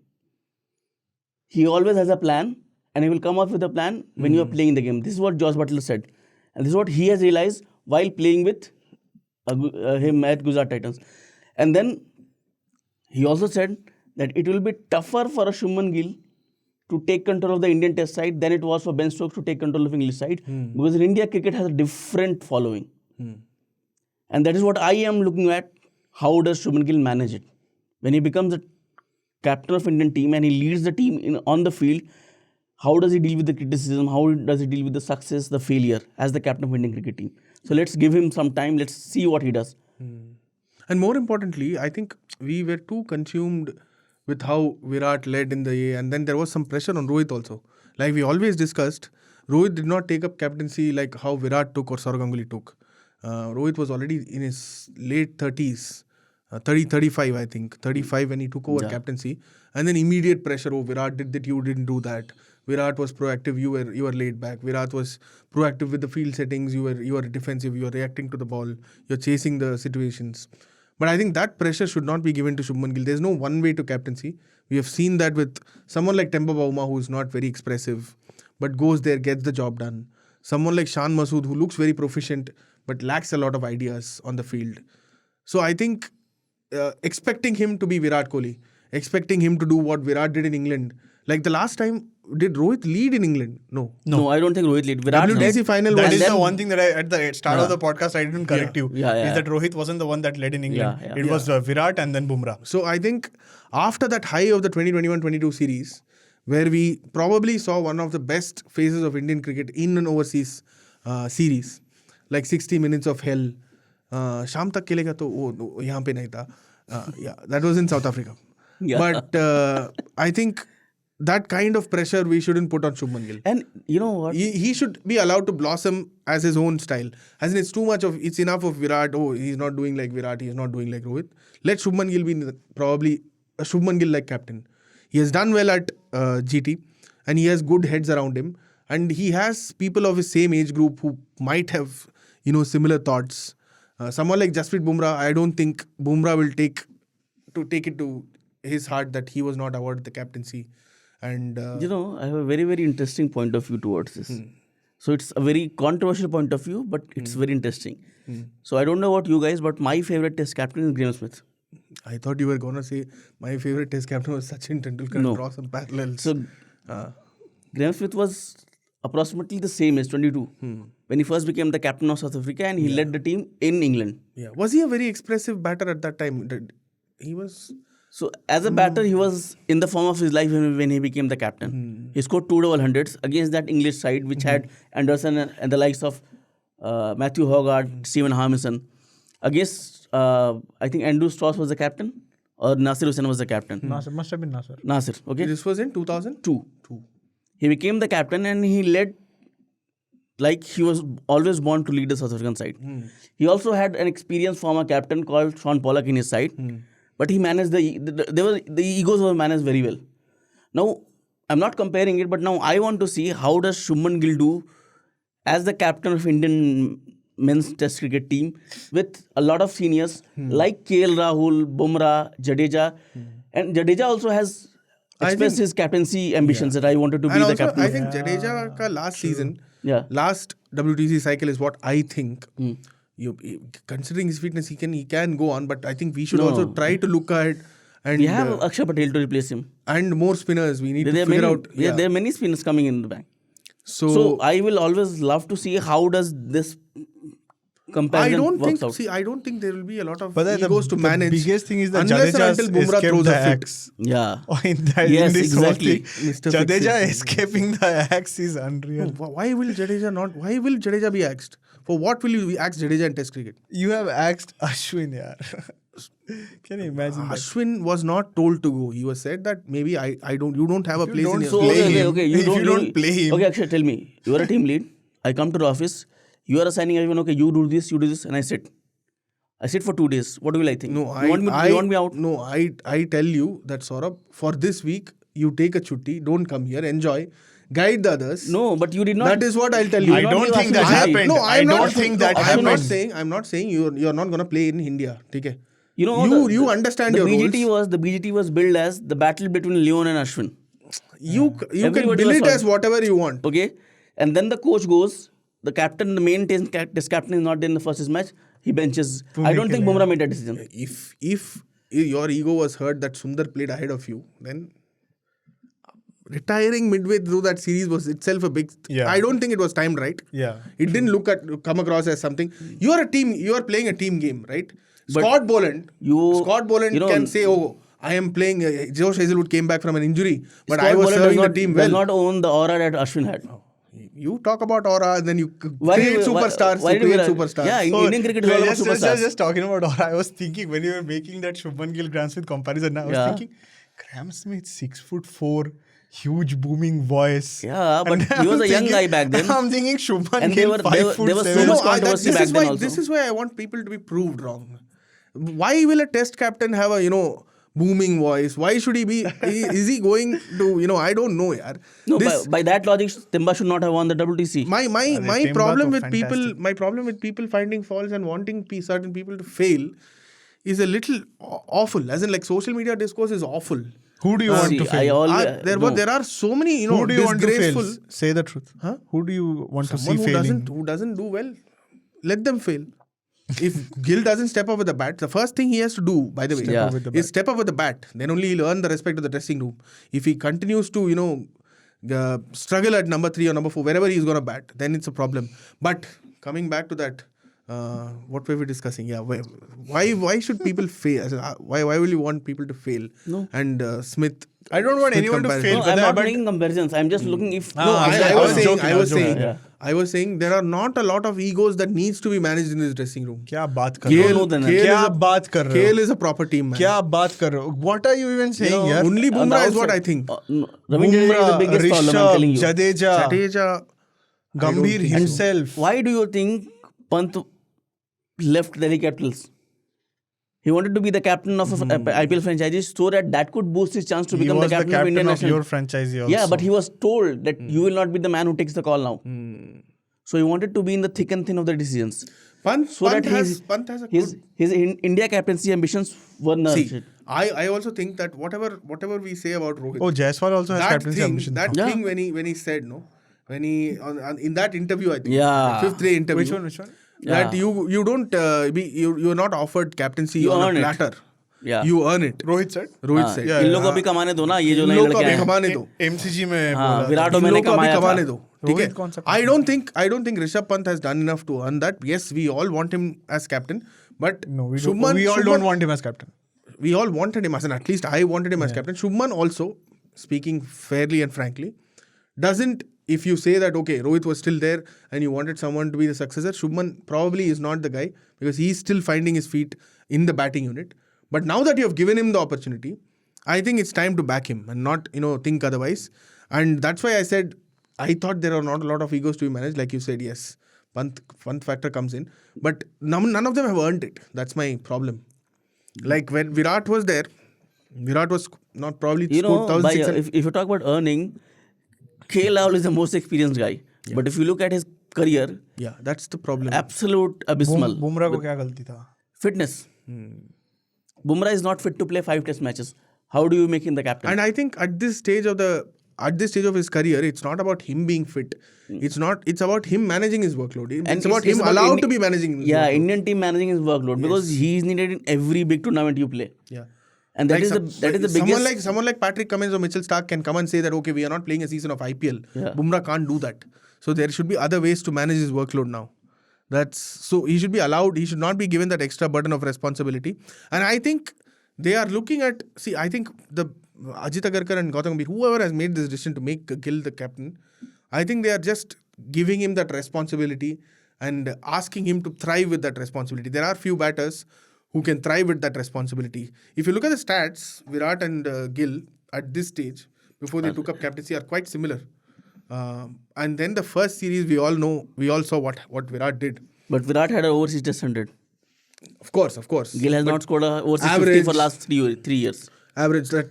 He always has a plan, and he will come up with a plan when you are playing the game. This is what Josh Butler said. And this is what he has realized while playing with him at Gujarat Titans. And then he also said that it will be tougher for a Shubman Gill to take control of the Indian Test side than it was for Ben Stokes to take control of English side, because in India cricket has a different following. And that is what I am looking at. How does Shubman Gill manage it? When he becomes the captain of Indian team and he leads the team on the field, how does he deal with the criticism? How does he deal with the success, the failure as the captain of Indian cricket team? So let's give him some time. Let's see what he does. And more importantly, I think we were too consumed with how Virat led in the A, and then there was some pressure on Rohit also. Like we always discussed, Rohit did not take up captaincy like how Virat took or Saurabh Ganguly took. Rohit was already in his late 30s, 35 I think, 35 when he took over captaincy, and then immediate pressure. Oh, Virat did that, you didn't do that. Virat was proactive, you were laid back. Virat was proactive with the field settings, you were defensive, you were reacting to the ball, you're chasing the situations. But I think that pressure should not be given to Shubman Gill. There's no one way to captaincy. We have seen that with someone like Temba Bavuma, who is not very expressive, but goes there, gets the job done. Someone like Shan Masood, who looks very proficient, but lacks a lot of ideas on the field. So I think expecting him to be Virat Kohli, expecting him to do what Virat did in England. Like the last time, did Rohit lead in England? No, I don't think Rohit led. Virat WTC led. final That was... is the one thing that at the start of the podcast I didn't correct you. Is that Rohit wasn't the one that led in England. It was Virat and then Bumrah. So I think after that high of the 2021-22 series, where we probably saw one of the best phases of Indian cricket in an overseas series, like 60 minutes of hell. Sham tak kelega to wo yahan pe nahi tha. That was in South Africa. But I think that kind of pressure we shouldn't put on Shubman Gill. And you know what? He should be allowed to blossom as his own style. As in, it's enough of Virat. Oh, he's not doing like Virat. He's not doing like Rohit. Let Shubman Gill be probably a Shubman Gill like captain. He has done well at GT, and he has good heads around him, and he has people of his same age group who might have similar thoughts. Someone like Jasprit Bumrah, I don't think Bumrah will take it to his heart that he was not awarded the captaincy. And I have a very, very interesting point of view towards this. So it's a very controversial point of view, but it's very interesting. So I don't know about you guys, but my favorite test captain is Graeme Smith. I thought you were going to say my favorite test captain was Sachin Tendulkar. No. Draw some parallels. So Graeme Smith was approximately the same age, 22, when he first became the captain of South Africa, and he led the team in England. Yeah. Was he a very expressive batter at that time? He was... So as a batter, he was in the form of his life when he became the captain. He scored 2 double hundreds against that English side, which had Anderson and the likes of Matthew Hogarth, Stephen Harmison. Against, I think Andrew Strauss was the captain, or Nasir Hussain was the captain. Nasir, must have been Nasir. Nasir, okay. This was in 2002. He became the captain and he led like he was always born to lead the South African side. He also had an experienced former captain called Sean Pollock in his side. But he managed the egos were managed very well. Now, I'm not comparing it, but now I want to see how does Shubman Gill do as the captain of Indian men's test cricket team with a lot of seniors like KL Rahul, Bumrah, Jadeja. And Jadeja also has expressed his captaincy ambitions that I wanted to be the captain. I think Jadeja ka last season, last WTC cycle is what I think. Considering his fitness, he can go on, but I think we should also try to look ahead. And we have Akshay Patel to replace him. And more spinners. We need to figure out. There are many spinners coming in the bank. So I will always love to see how does this comparison works out. I don't think there will be a lot of egos to manage. The biggest thing is that unless Jadeja until Bumrah throws a fit. Yeah. Yes, exactly. Jadeja escaping the axe is unreal. Why will Jadeja be axed? For what will you axe Jadeja in test cricket? You have axed Ashwin, yaar. Can you imagine that? Ashwin was not told to go. He was said that maybe you don't have a place in your Okay, you don't play him. Okay, Akshay, tell me. You are a team lead. I come to the office. You are assigning everyone, okay, you do this, and I sit. I sit for 2 days. What will I think? No, you want me out? No, I tell you that Saurabh, for this week, you take a chutti, don't come here, enjoy, guide the others. No, but you did not. That is what I'll tell you. You I did not don't give think us that a happened. chance. No, I don't think that happened. I'm not saying you're not gonna play in India. Okay? You know, You understand the your BGT roles. the BGT was billed as the battle between Leon and Ashwin. You can Everybody bill was it fine. as whatever you want. Okay, and then the coach goes. The captain, the main test captain is not there in the first match. He benches. I don't think Bumrah made that decision. If your ego was hurt that Sundar played ahead of you, then retiring midway through that series was itself a big. Yeah. I don't think it was timed right. Yeah. It didn't come across as something. You are a team. You are playing a team game, right? But Scott Boland you know, can say, "Oh, I am playing." Josh Hazelwood came back from an injury, but Scott I was Boland serving the team well. does not own the aura that Ashwin had. You talk about aura, and then you Why create did- why- superstars. why You did create Virat- superstars. Yeah, Indian cricket is all about superstars. Just talking about aura, I was thinking when you were making that Shubman Gill Graham Smith comparison, I was Yeah. thinking Graham Smith 6'4", huge booming voice. Yeah, but And he was I'm a young thinking- guy back then. I'm thinking Shubman And Gill there was 5'7". so much No, controversy back then also. This is why I want people to be proved wrong. Why will a test captain have a booming voice? Why should he be? Is he going to I don't know, yaar. No, This- by that logic, Timba should not have won the WTC. my Timba problem to with people, fantastic. my problem with people finding faults and wanting certain people to fail is a little awful. As in, like, social media discourse is awful. Who do you want See, to I fail? always There are so many Who do you want to fail? disgraceful. Say the truth. Huh? Who do you want to see Someone failing? who doesn't do well, let them fail. If Gill doesn't step up with the bat, the first thing he has to do, by the way, Step up with the is step up with the bat. Then only he'll earn the respect of the dressing room. If he continues to, struggle at number 3 or number 4, wherever he's going to bat, then it's a problem. But coming back to that, what were we discussing? Yeah, why should people fail? Why will you want people to fail? No. And Smith. I don't want Smith anyone to comparison. fail. No, I'm Whether not but- making comparisons. I'm just looking if... No, Ah, I I was was saying, joking, yeah. I was saying there are not a lot of egos that needs to be managed in his dressing room. क्या बात कर रहे Don't हो? know then. क्या बात कर रहे हो? KL is a proper team man. क्या बात कर रहे हो? What are you even saying, yaar? Only On the Bumrah is what I outside. think. No, Ravindra is the biggest problem, I'm telling you. Jadeja, Jadeja, Gambhir think so. himself. Why do you think Pant left Delhi Capitals? He wanted to be the captain of IPL franchises so that could boost his chance to He become was the captain of Indian of national. your franchise also. Yeah, but he was told that you will not be the man who takes the call now. So he wanted to be in the thick and thin of the decisions. Pant has a his India captaincy ambitions were nurtured. See, I also think that whatever we say about Rohit, Oh, Jaiswal also has captaincy ambitions. that thing when he said in that interview, I think, Yeah. the 5th day interview. Which one? That you don't you're not offered captaincy You on earn a it. platter. Yeah. You earn it. Rohit said. Rohit said. इन लोगों को भी कमाने दो ना ये जो इन नए लोगों को लड़के भी हैं कमाने दो. MCG में हाँ, बोला विराट था. और मैंने इन लोगों को भी कमाया कमाने था. दो. ठीक रोहित है? कौन सा I don't think Rishabh Pant has done enough to earn that. Yes, we all want him as captain, but No, we all Shubman- don't want him as captain. we all wanted him as at least I wanted him as captain. Shubman also, speaking fairly and frankly, doesn't. If you say that okay, Rohit was still there and you wanted someone to be the successor, Shubman probably is not the guy because he's still finding his feet in the batting unit. But now that you have given him the opportunity, I think it's time to back him and not think otherwise. And that's why I said I thought there are not a lot of egos to be managed. Like you said, yes, Pant factor comes in, but none of them have earned it. That's my problem. Like when Virat was there, Virat was not probably scored 1,600. if you talk about earning, KL is the most experienced guy. Yeah. But if you look at his career, Yeah, that's the problem. absolute abysmal. Bumrah को क्या गलती था? Fitness. Bumrah is not fit to play 5 test matches. How do you make him the captain? And I think at this stage of his career, it's not about him being fit. It's about him managing his workload. It's about him allowed to be managing his workload. Indian team managing his workload because he is needed in every big tournament you play. Yeah. And that is the biggest. Someone like Patrick Cummins or Mitchell Starc can come and say that okay, we are not playing a season of IPL. Yeah. Bumrah can't do that. So there should be other ways to manage his workload now. So he should be allowed. He should not be given that extra burden of responsibility. And I think they are looking at. See, I think the Ajit Agarkar and Gautam Gambhir, whoever has made this decision to make Gill the captain, I think they are just giving him that responsibility and asking him to thrive with that responsibility. There are few batters who can thrive with that responsibility. If you look at the stats, Virat and Gill at this stage, before they took up captaincy, are quite similar. And then the first series, we all saw what Virat did. But Virat had an overseas test 100. Of course. Gill has not scored a overseas 50 average- for last 3 years. Average but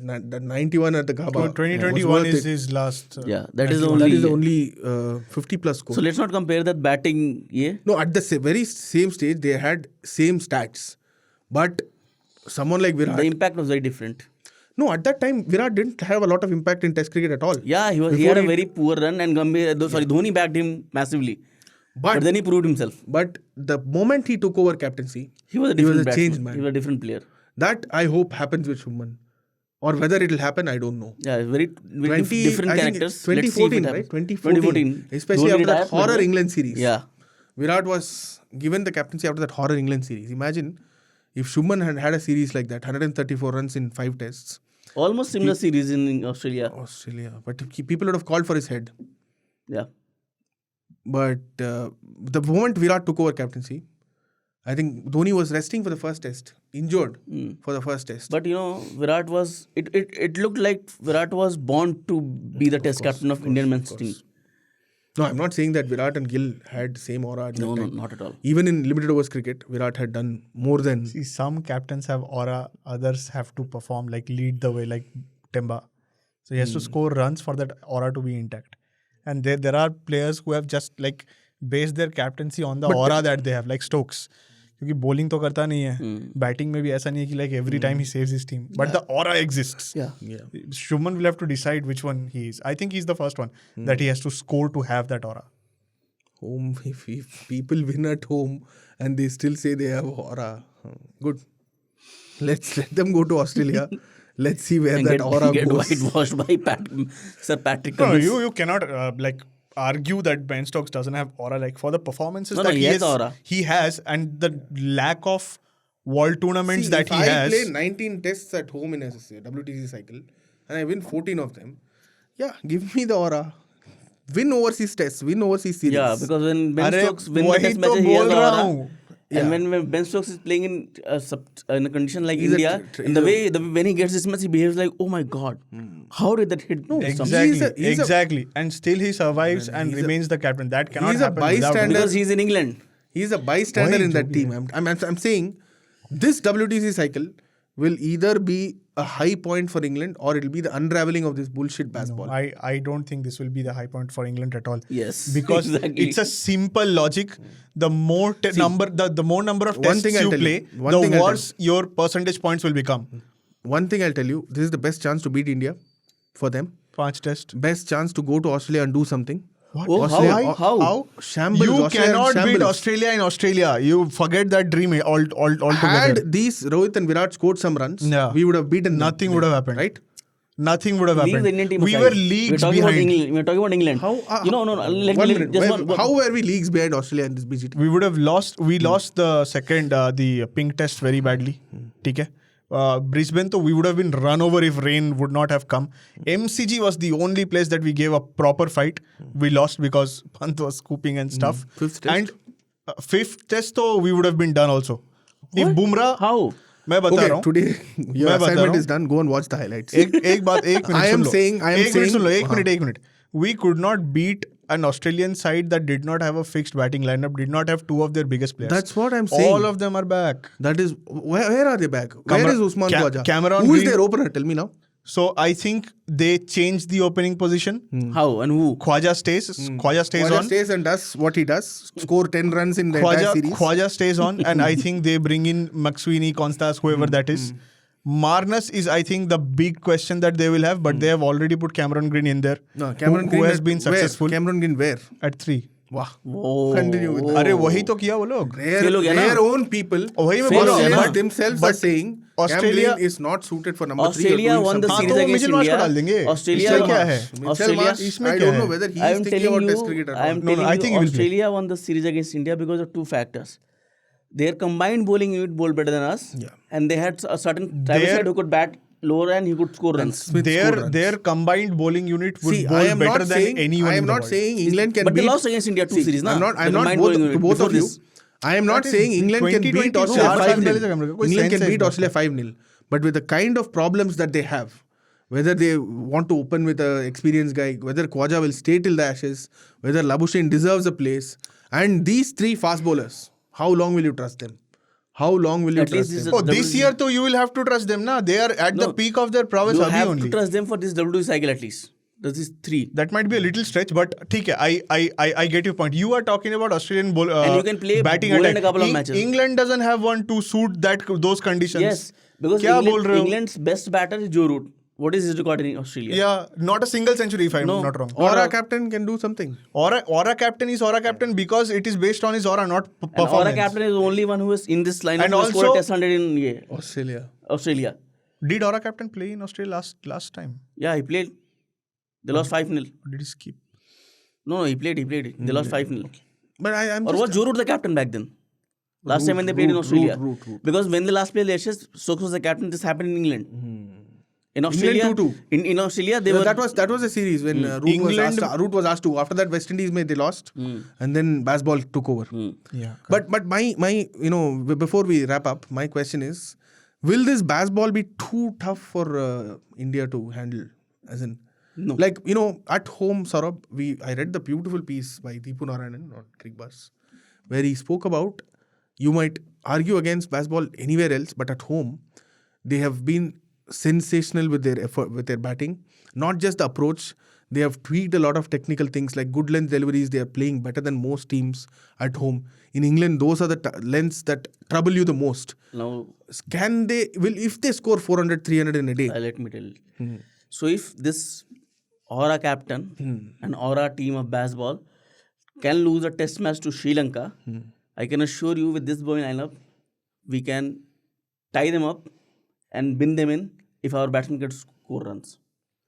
that 91 at the Gaba. 2021 is his last. Yeah, that is 91. only. That is the only 50 plus score. So let's not compare that batting. Yeah. No, at the very same stage, they had same stats. But someone like Virat... The impact was very different. No, at that time, Virat didn't have a lot of impact in Test cricket at all. Yeah, he had a very poor run and Dhoni backed him massively. But then he proved himself. But the moment he took over captaincy, He was a different changed batsman. man. He was a different player. That I hope happens with Shubman. Or whether it will happen, I don't know. Yeah, very 20 different I think characters. 2014, Let's see if it right? happens. 2014. Especially Dhoni after that retired, horror but- England series. Yeah. Virat was given the captaincy after that horror England series. Imagine if Shubman had a series like that, 134 runs in 5 tests. Almost similar series in Australia. But people would have called for his head. Yeah. But the moment Virat took over captaincy, I think Dhoni was resting for the first test, injured for the first test. But Virat was. It looked like Virat was born to be the test captain of Indian men's team. No, I'm not saying that Virat and Gill had same aura at that No, time. not at all. Even in limited overs cricket, Virat had done more than... See, some captains have aura, others have to perform, like lead the way, like Temba. So he has to score runs for that aura to be intact. And there are players who have just like based their captaincy on the aura that they have, like Stokes. क्योंकि bowling तो करता नहीं है, batting में भी ऐसा नहीं है कि like every time he saves his team, but the aura exists. Yeah. Shubman will have to decide which one he is. I think he's the first one that he has to score to have that aura. Home, if people win at home and they still say they have aura, good. Let's let them go to Australia. Let's see where And that aura get goes. whitewashed by Sir Patrick No, Cummins. you cannot like argue that Ben Stokes doesn't have aura. Like for the performances No, that he has aura. he has, and the lack of world tournaments that if he I has. play 19 tests at home in a WTC cycle and I win 14 of them, yeah, give me the aura. Win overseas tests, win overseas series. Yeah, because when Ben अरे, Stokes win the वही test तो matches, he has बोल the रहा aura. हूँ. And when Ben Stokes is playing in a condition like He's a India, and the way when he gets this match, he behaves like, oh my god, how did that hit? No, Exactly. And still he survives and remains the captain. That cannot he's a happen without bystander. him. because he's in England. He's a bystander Why in that Jogi? team. I'm saying this WTC cycle will either be a high point for England or it'll be the unraveling of this bullshit baseball. I don't think this will be the high point for England at all. Yes, Because exactly. it's a simple logic. The more the more number of one tests thing I'll you tell play, you. One thing the I'll worse your percentage points will become. One thing I'll tell you, this is the best chance to beat India for them. 5 tests. Best chance to go to Australia and do something. What? Oh, Australia- how? Shambles. You Australia cannot beat shambles. Australia in Australia. You forget that dream altogether. Had these Rohit and Virat scored some runs, Yeah. we would have beaten them. Nothing would have happened. Right? Nothing would have Leave happened. the Indian team We aside. were leagues We're talking about behind. England. We're talking about England. How? Let one me minute. just Well, one. How were we leagues behind Australia in this BGT? We would have lost. We lost the second, the pink test very badly. ठीक है? Brisbane, though, we would have been run over if rain would not have come. MCG was the only place that we gave a proper fight. We lost because Pant was scooping and stuff. Fifth test? And fifth test, though, we would have been done also. If Bumrah, How? मैं बता रहा Okay, हूँ. today your मैं बता रहा assignment हूँ. is done. Go and watch the highlights. एक minute I am soon low. saying- एक minute. We could not beat an Australian side that did not have a fixed batting lineup, did not have 2 of their biggest players. That's what I'm saying. All of them are back. That is where are they back? Where is Usman Khwaja? Cameron Who is Green- their opener? Tell me now. So I think they changed the opening position. How and who? Khwaja stays. Khwaja stays Khwaja on. stays and does what he does. Score 10 runs in the entire series. Khwaja stays on, and I think they bring in McSweeney, Constas, whoever that is. Marnus is, I think, the big question that they will have, but they have already put Cameron Green in there. No, Cameron who Green has at been successful Where? Cameron Green where? at 3. Wow. Oh. Continue with that. अरे वही तो किया वो लोग. ये लोग है ना? Their own people, वही मैं बोल रहा हूँ. Australians But- themselves but are saying Australia- Cam Green is not suited for number 3. Australia won the हाँ, series तो against Mitchell Marsh को India. डाल देंगे. Australia इसमें won- क्या है? Australia. इसमें I क्या don't है? know whether he I is am thinking telling about you, Test cricket at I all. am No, telling I you, think he will play. Australia won the series against India because of 2 factors. Their combined bowling unit bowled better than us, Yeah. and they had a certain Travis Head who could bat lower and he could score runs. Smith scored runs. Their combined bowling unit would See, bowl I am better not than saying, anyone I am in the not world. saying England can But beat. they lost against India 2 series, na? I'm not The combined both, bowling unit to both before of you. this. I am not That is saying England can 2020 beat Australia चार साल 5-0. पहले से हम लोग कोई England sense can है beat इस Australia 5-0. But with the kind of problems that they have, whether they want to open with an experienced guy, whether Khwaja will stay till the Ashes, whether Labuschagne deserves a place, and these 3 fast bowlers, how long will you trust them? how long will you At least trust this them? is Oh, this year though you will have to trust them, na? They are at the No. peak of their prowess You abhi have only. to trust them for this WWE cycle at least. This is 3. That might be a little stretch, but theek hai, I get your point. You are talking about Australian And you can play batting bowler attack. in a couple of matches. England doesn't have one to suit those conditions. Yes, because Kya bol rahe ho? England's best batter is Joe Root. What is his record in Australia? Yeah, not a single century if I'm No. not wrong. Aura captain can do something. Aura captain is Aura captain because it is based on his aura, not And performance. Aura captain is the only one who is in this lineup And who has scored also- a test 100 in Australia. Australia. Did Aura captain play in Australia last time? Yeah, he played. They lost 5-0. Or did he skip? No, he played. They lost 5-0. But I'm Or just... was Joe Root the captain back then? Last time when they played in Australia. Root. Because when they last played the Ashes, Stokes was the captain. This happened in England. In England Australia, 2-2. in Australia, they Yeah, were... that was a series when Root was asked to. After that, West Indies they lost, and then Basball took over. Yeah. But my before we wrap up, my question is, will this Basball be too tough for India to handle? As in, No. like at home, Saurabh, I read the beautiful piece by Deepu Narayanan on Crickbuzz, where he spoke about you might argue against Basball anywhere else, but at home, they have been sensational with their effort, with their batting. Not just the approach, they have tweaked a lot of technical things like good length deliveries. They are playing better than most teams at home. In England, those are the lengths that trouble you the most. Now, If they score 400, 300 in a day? let me tell you. So if this Aura captain and Aura team of baseball can lose a test match to Sri Lanka, I can assure you with this bowling lineup, we can tie them up and bin them in if our batsmen can score runs.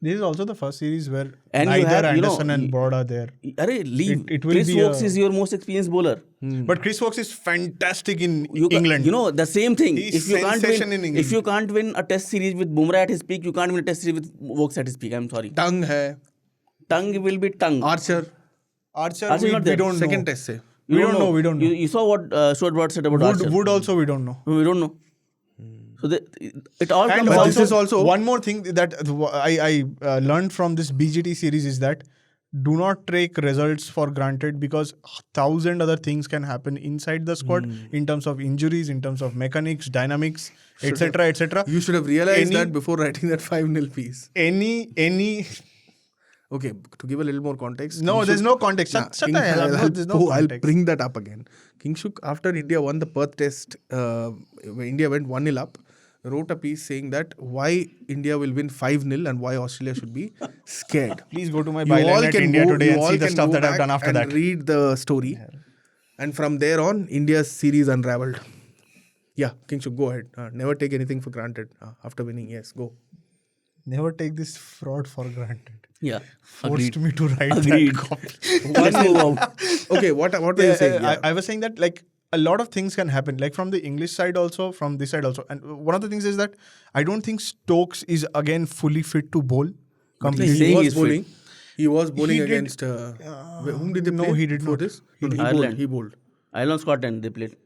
This is also the first series where And you neither have, Anderson and Broad are there. Leave. It will Chris be Woakes is your most experienced bowler. But Chris Woakes is fantastic in You England. the same thing. He's If you can't sensation win, in England. if you can't win a test series with Bumrah at his peak, you can't win a test series with Woakes at his peak. I'm sorry. Tongue hai. Tongue will be tongue. Archer. Archer, Archer we, not we there. don't know. Second test se. We don't know. You saw what Stuart Broad said about Archer. Wood also we don't know. We don't know. So it all And comes But down this to is also- one more thing that I learned from this BGT series is that do not take results for granted because 1,000 other things can happen inside the squad in terms of injuries, in terms of mechanics, dynamics, etc., etc. You should have realized that before writing that 5-0 piece. Any Okay, to give a little more context. no, there's no context. Shut the hell up. No, there's no I'll context. bring that up again. Kingshuk, after India won the Perth Test, when India went 1-0 up, wrote a piece saying that why India will win 5-0 and why Australia should be scared. Please go to my You all byline at can India go- today you and all see the can stuff go that I've back done after and that. read the story. And from there on, India's series unraveled. Yeah, Kingshuk, go ahead. Never take anything for granted after winning. Yes, go. Never take this fraud for granted. yeah. Forced me to write Agreed. that copy. Let's move out. Okay, what were you saying? Yeah. I was saying that like a lot of things can happen, like from the English side also, from this side also. And one of the things is that I don't think Stokes is again fully fit to bowl. Completely. saying He was he's fit. bowling. He was bowling He did- against... whom did they no, play? he did for not. this? No, he Ireland. bowled. He bowled. Ireland, Scotland, they played.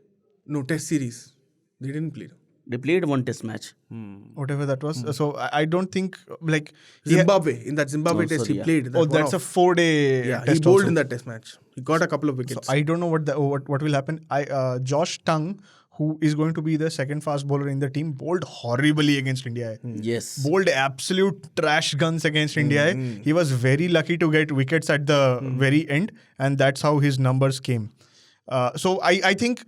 No, test series. They didn't play. They played one test match. Whatever that was. So I don't think like he Zimbabwe. In that Zimbabwe Oh, test, sorry, he yeah. played. oh, that's a 4-day Yeah, he test bowled also. in that test match. He got a couple of wickets. I don't know what will happen. Josh Tongue, who is going to be the second fast bowler in the team, bowled horribly against India. Yes. Bowled absolute trash guns against India. He was very lucky to get wickets at the very end, and that's how his numbers came. So I think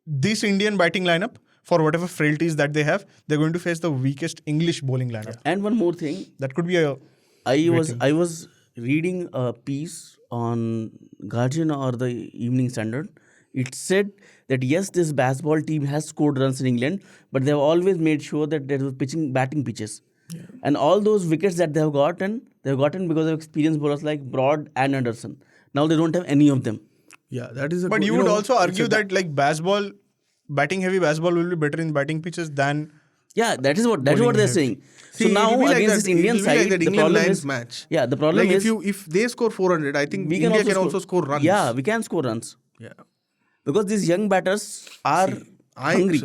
this Indian batting lineup, for whatever frailties that they have, they're going to face the weakest English bowling lineup. And one more thing. That could be a I was reading a piece on Guardian or the Evening Standard. It said that yes, this baseball team has scored runs in England, but they've always made sure that they were batting pitches. And all those wickets that they've gotten because of experienced bowlers like Broad and Anderson. Now they don't have any of them. Yeah, that is a But good- you would know, also it's argue a- that like batting heavy baseball will be better in batting pitches than Yeah, that is what they're saying. See, So now it'll be like against that- this Indian it'll be like side, that the England problem Lions is match. Yeah, the problem Like is if they score 400, I think we India can also score runs. Yeah, we can score runs Yeah. because these young batters are hungry.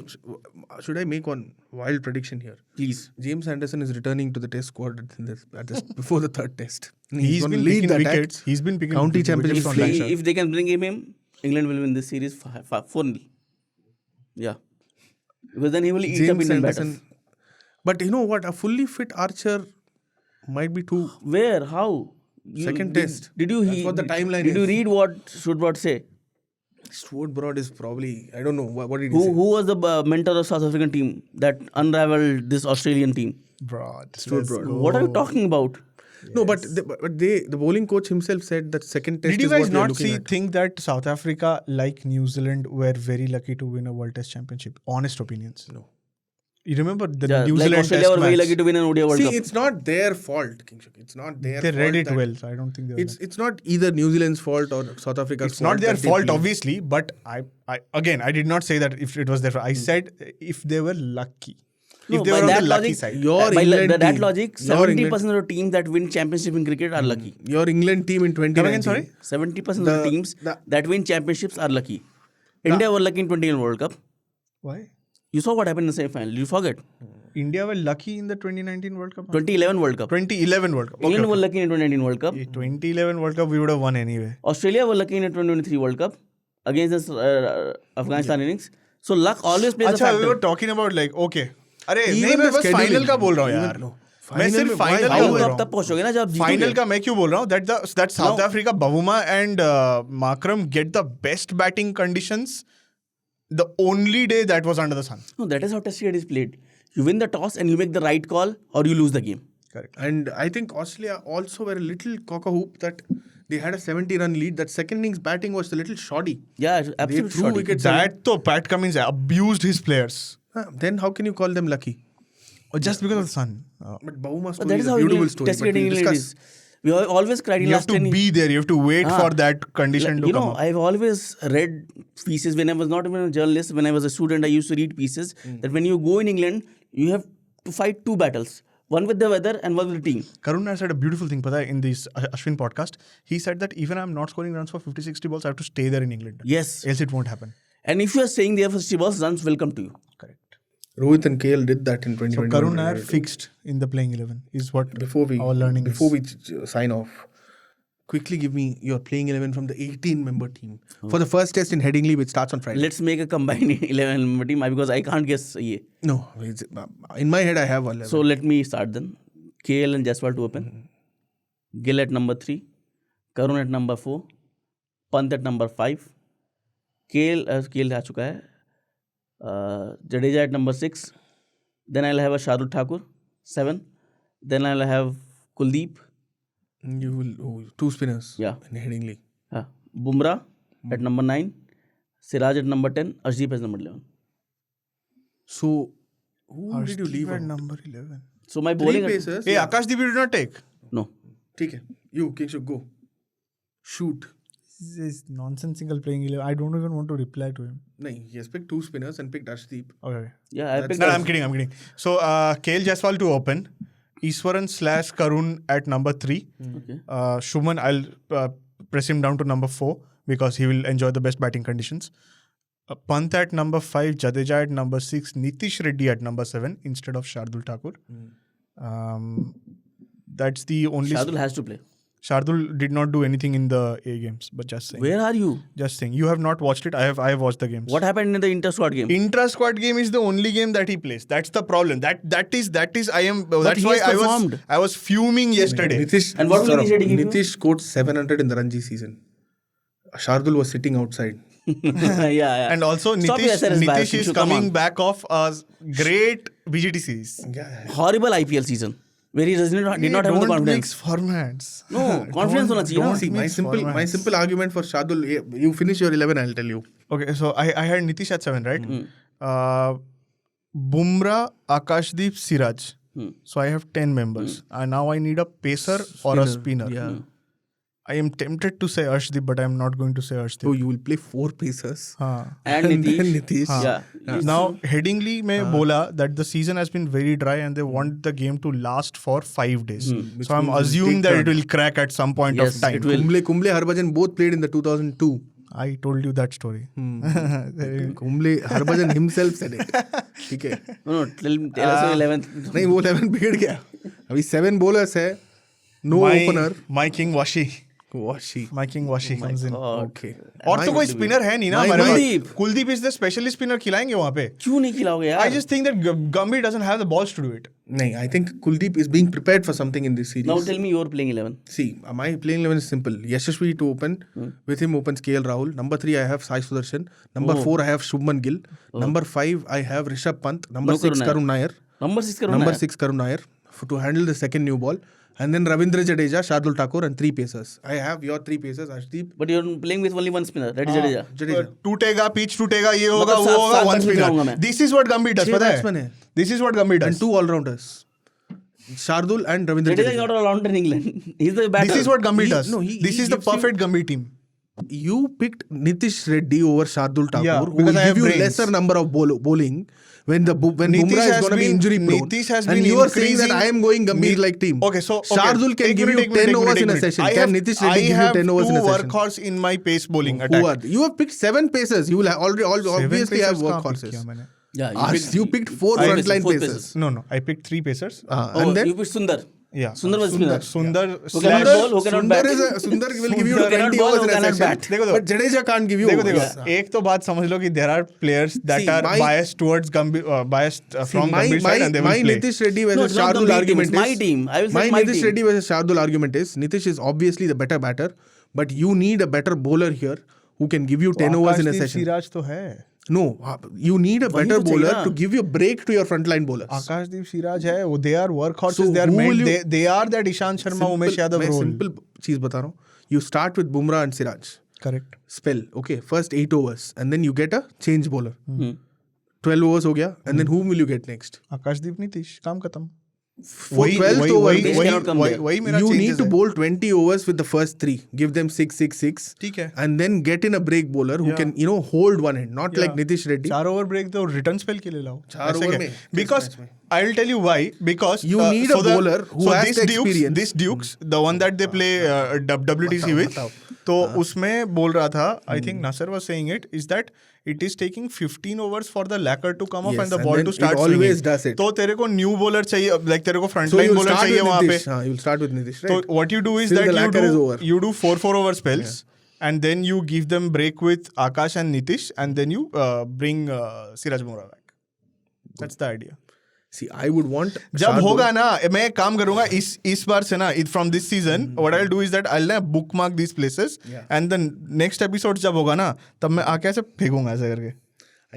Should I make one wild prediction here? Please. James Anderson is returning to the test squad before the third test. he's gonna been lead picking the attack. wickets. He's been picking County wickets championship from flag that shot. side. If they can bring him in, England will win this series 4-0. Yeah. Because then he will eat up James Indian Anderson. batters. But you know what? A fully fit Archer might be too. Where? How? Second did, test. Did you That's what the timeline Did you is. read what Shubman say? Stuart Broad is probably, I don't know, what did he Who say? was the mentor of South African team that unraveled this Australian team? Broad. Stuart let's Broad. go. What are you talking about? No, but the bowling coach himself said that second test Did you is what guys we are not looking at. think that South Africa, like New Zealand, were very lucky to win a World Test Championship? Honest opinions. No. You remember the Yeah, New like Zealand Australia Test were very match? lucky to win an ODI World See, Cup. it's not their fault, Kingshuk. It's not their They fault. read it that- well, so I don't think they were It's not either New Zealand's fault or South Africa's It's fault. not their that they fault, played. obviously, but I did not say that if it was their fault. I said if they were lucky. No, If they by were on that the lucky logic- side. Your by England that team. logic, Your 70% of the teams that win championship in cricket are lucky. Your England team in 2019. Come again, sorry? 70% of the teams that win championships are lucky. India were lucky in 2011 World Cup. Why? You saw what happened in the semi-final. You forget. India were lucky in the 2019 World Cup? 2011 World Cup. 2011 World Cup. England were lucky in 2019 World Cup. 2011 World Cup, we would have won anyway. Australia were lucky in the 2023 World Cup against this Afghanistan innings. So luck always plays a अच्छा, we factor. were talking about like, okay. अरे Even नहीं मैं the बस scheduling. Final का बोल रहा हूँ Even- यार no. मैं Final सिर्फ में फाइनल why- का how बोल तो रहा अब हूँ तब पहुंचोगे ना जब फाइनल का मैं क्यों बोल रहा हूँ that South Africa Bavuma and Markram get the best batting conditions the only day that was under the sun. No, that is how Test cricket is played. You win the toss and you make the right call or you lose the game. Correct. And I think Australia also were a little cock-a-hoop that they had a 70-run lead. That second innings batting was a little shoddy. Yeah, They absolutely. threw shoddy. wickets. That तो Pat Cummins abused his players Then how can you call them lucky? just because of the sun. But Bahuma But story that is is a how beautiful England, story. Test But cricket we'll in England discuss. is. We have always cried in You have last to 10 be there. You have to wait Ah. for that condition to you come know, up. I've always read pieces when I was not even a journalist. When I was a student, I used to read pieces that when you go in England, you have to fight two battles. One with the weather and one with the team. Karuna said a beautiful thing, pata hai, in this Ashwin podcast. He said that even I'm not scoring runs for 50-60 balls, I have to stay there in England. Yes. Else it won't happen. And if you are staying there for 60 balls, runs will come to you. Correct. Rohit and KL did that in So 2021. Karun are fixed in the playing 11 is what our learning before is. we sign off, quickly give me your playing 11 from the 18-member team for the first test in Headingley, which starts on Friday. Let's make a combined 11 team because I can't guess. Ye. No, in my head I have 11. So let me start then. KL and Jasprit to open. Gill at number 3. Karun at number 4. Pant at number 5. KL आ चुका है. Jadeja at number 6. Then I'll have a Shardul Thakur, 7. Then I'll have Kuldeep. You will two spinners. Yeah. In Headingley. Bumrah at number 9. Siraj at number 10. Arshdeep as number 11. So who did you leave at out? number 11? So my Three bowling. pacers. Hey, Akashdeep you did not take. No. ठीक है. You Kingshuk go. Shoot. This is nonsensical playing 11. I don't even want to reply to him. No, he has picked two spinners and picked Arshdeep. Okay. Yeah, I picked. No, I'm kidding. So KL Jaiswal to open. Iswaran / Karun at number 3. Okay. Shubman, I'll press him down to number 4 because he will enjoy the best batting conditions. Pant at number 5, Jadeja at number 6, Nitish Reddy at number 7 instead of Shardul Thakur. That's the only... Shardul has to play. Shardul did not do anything in the A games, but just saying. Where are you? Just saying. You have not watched it. I have watched the games. What happened in the inter-squad game? Intra-squad game is the only game that he plays. That's the problem. That is I am... that's he why has performed. I was fuming yesterday. And what will Nitish Reddy give you? Nitish scored 700 in the Ranji season. Shardul was sitting outside. yeah. And also Stop your SRS bias, Nitish is Kingshuk, come coming on. back off a great BGT series. Yeah. Horrible IPL season. Where he did not have the Don't confidence. mix formats. No, confidence होना चाहिए ना. See, my mix simple formats. argument for Shardul, you finish your 11, I'll tell you. Okay, so I had Nitish at 7, right? Bumrah, Akashdeep, Siraj. So I have 10 members. And now I need a pacer or a spinner. Yeah. I am tempted to say Arshdeep, but I am not going to say Arshdeep. So you will play 4 pacers. And then Nitish. Nitish. Yeah. Now, Headingley mein bola that the season has been very dry and they want the game to last for 5 days. So I'm assuming that it will crack at some point Yes, of time. it will. Kumble, Harbhajan both played in the 2002. I told you that story. Kumble, Harbhajan himself said it. ठीक है. No, tell us your 11th. नहीं वो 11 बिगड़ गया. अभी 7 bowlers है. No opener. My king Washi. Washi. My king Washi comes in. Okay. और तो कोई स्पिनर है नहीं ना हमारे पास. Kuldeep is the specialist spinner. खिलाएंगे वहाँ पे. क्यों नहीं खिलाओगे यार? I just think that Gambhir doesn't have the balls to do it. No, I think Kuldeep is being prepared for something in this series. Now tell me your playing 11. See, my playing 11 is simple. Yashasvi to open. With him opens KL Rahul. Number 3, I have Sai Sudarshan. Number 4, I have Shubman Gill. Number 5, I have Rishabh Pant. Number 6, Karun Nair. Number 6 Karun Nair to handle the second new ball. And then Ravindra Jadeja, Shardul Thakur and 3 pacers. I have your 3 pacers, Ashdeep. But you're playing with only one spinner. That is Jadeja. टूटेगा, pitch टूटेगा, ये होगा, वो होगा, one spinner. This is what Gambhir does, पता है? This is what Gambhir does. And 2 all-rounders. Shardul and Ravindra Jadeja is not all-rounder in England. He's the batter. This is what Gambhir does. This is the gives you- perfect Gambhir team. You picked Nitish Reddy over Shardul Thakur, Yeah, who because will I have give you brains. lesser number of bowling when Nitish Bumrah is has going to be been- injury prone. Nitish has and been you are saying that increasing- I am going Gambhir like team. Okay, so Shardul can give you 10 overs in a session. Can Nitish Reddy give you 10 overs in a I have session? two workhorse in my pace bowling Who attack. are you have picked 7 pacers. You will obviously have workhorses. Yeah, You picked 4 frontline four pacers. No, I picked 3 pacers. And then you picked Sundar. Yeah. Sundar was spinner. Sundar Who cannot bowl, who cannot bat. Sundar will give you Sundar 20 cannot overs bowl, in a who cannot session. bat. देखो But Jadeja can't give you देखो overs. एक तो बात समझ लो कि there are players that See, are my- biased towards Gambhir, biased from my, Gambhir side and they my will play. Nitish Reddy No, versus it's not Shardul Gambhir team, argument it's my is team. I will say my my Nitish team. Reddy versus Shardul argument is Nitish is obviously the better batter, but you need a better bowler here who can give you 10 overs in a session. Siraj तो है. No, you need a better तो चाहिए bowler ना. to give you a break to your frontline bowlers. आकाशदीप सिराज है. वो they are workhorses. So they are who meant. will you- They are that Ishan Sharma, Umesh Yadav मैं role. simple चीज बता रहा हूँ. You start with Bumrah and Siraj. Correct. Spell, okay, first 8 overs and then you get a change bowler. 12 overs हो गया and then whom will you get next? आकाशदीप नीतीश काम खत्म. For 12th over, वही मेरा you changes need to है. bowl 20 overs with the first 3. Give them 6. ठीक है. And then get in a break bowler who can, hold one hand. Not like Nitish Reddy. 4 over break तो return spell के लिए लाओ. 4 ऐसे over क्या? में, Because किस match में? I'll tell you why. Because You need a bowler who has the experience. This Dukes, the one that they play WTC with, बताओ. तो उसमें बोल रहा था, I think Nasser was saying it, is that it is taking 15 overs for the lacquer to come off Yes, and the and ball then to it start always swinging. does it. तो तेरे को new bowler चाहिए, like तेरे को front So line you'll bowler start चाहिए with वहाँ पे. Nitish. You'll start with Nitish, So right? what you do is Till that the lacquer is over. you do 4 over spells and then you give them break with Akash and Nitish and then you bring Siraj Bumrah back. That's the idea. See, I would want जब Shardul- होगा ना मैं एक काम करूंगा इस बार से ना from this season what I'll do is that I'll ना bookmark these places and then next episode जब होगा ना तब मैं आके ऐसे फेंकूंगा ऐसे करके.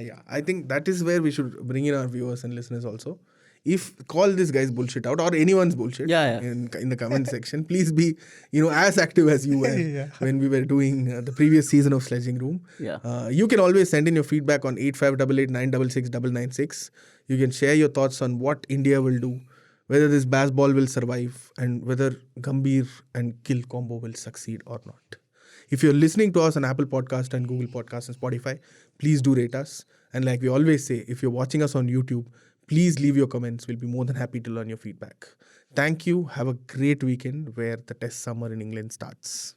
Yeah, I think that is where we should bring in our viewers and listeners also. If call this guy's bullshit out or anyone's bullshit in the comment section, please be as active as you were when we were doing the previous season of Sledging Room. You can always send in your feedback on 8588966996. You can share your thoughts on what India will do, whether this baseball will survive and whether Gambhir and Gill combo will succeed or not. If you're listening to us on Apple Podcast and Google Podcast and Spotify, please do rate us. And like we always say, if you're watching us on YouTube, please leave your comments. We'll be more than happy to learn your feedback. Thank you. Have a great weekend where the test summer in England starts.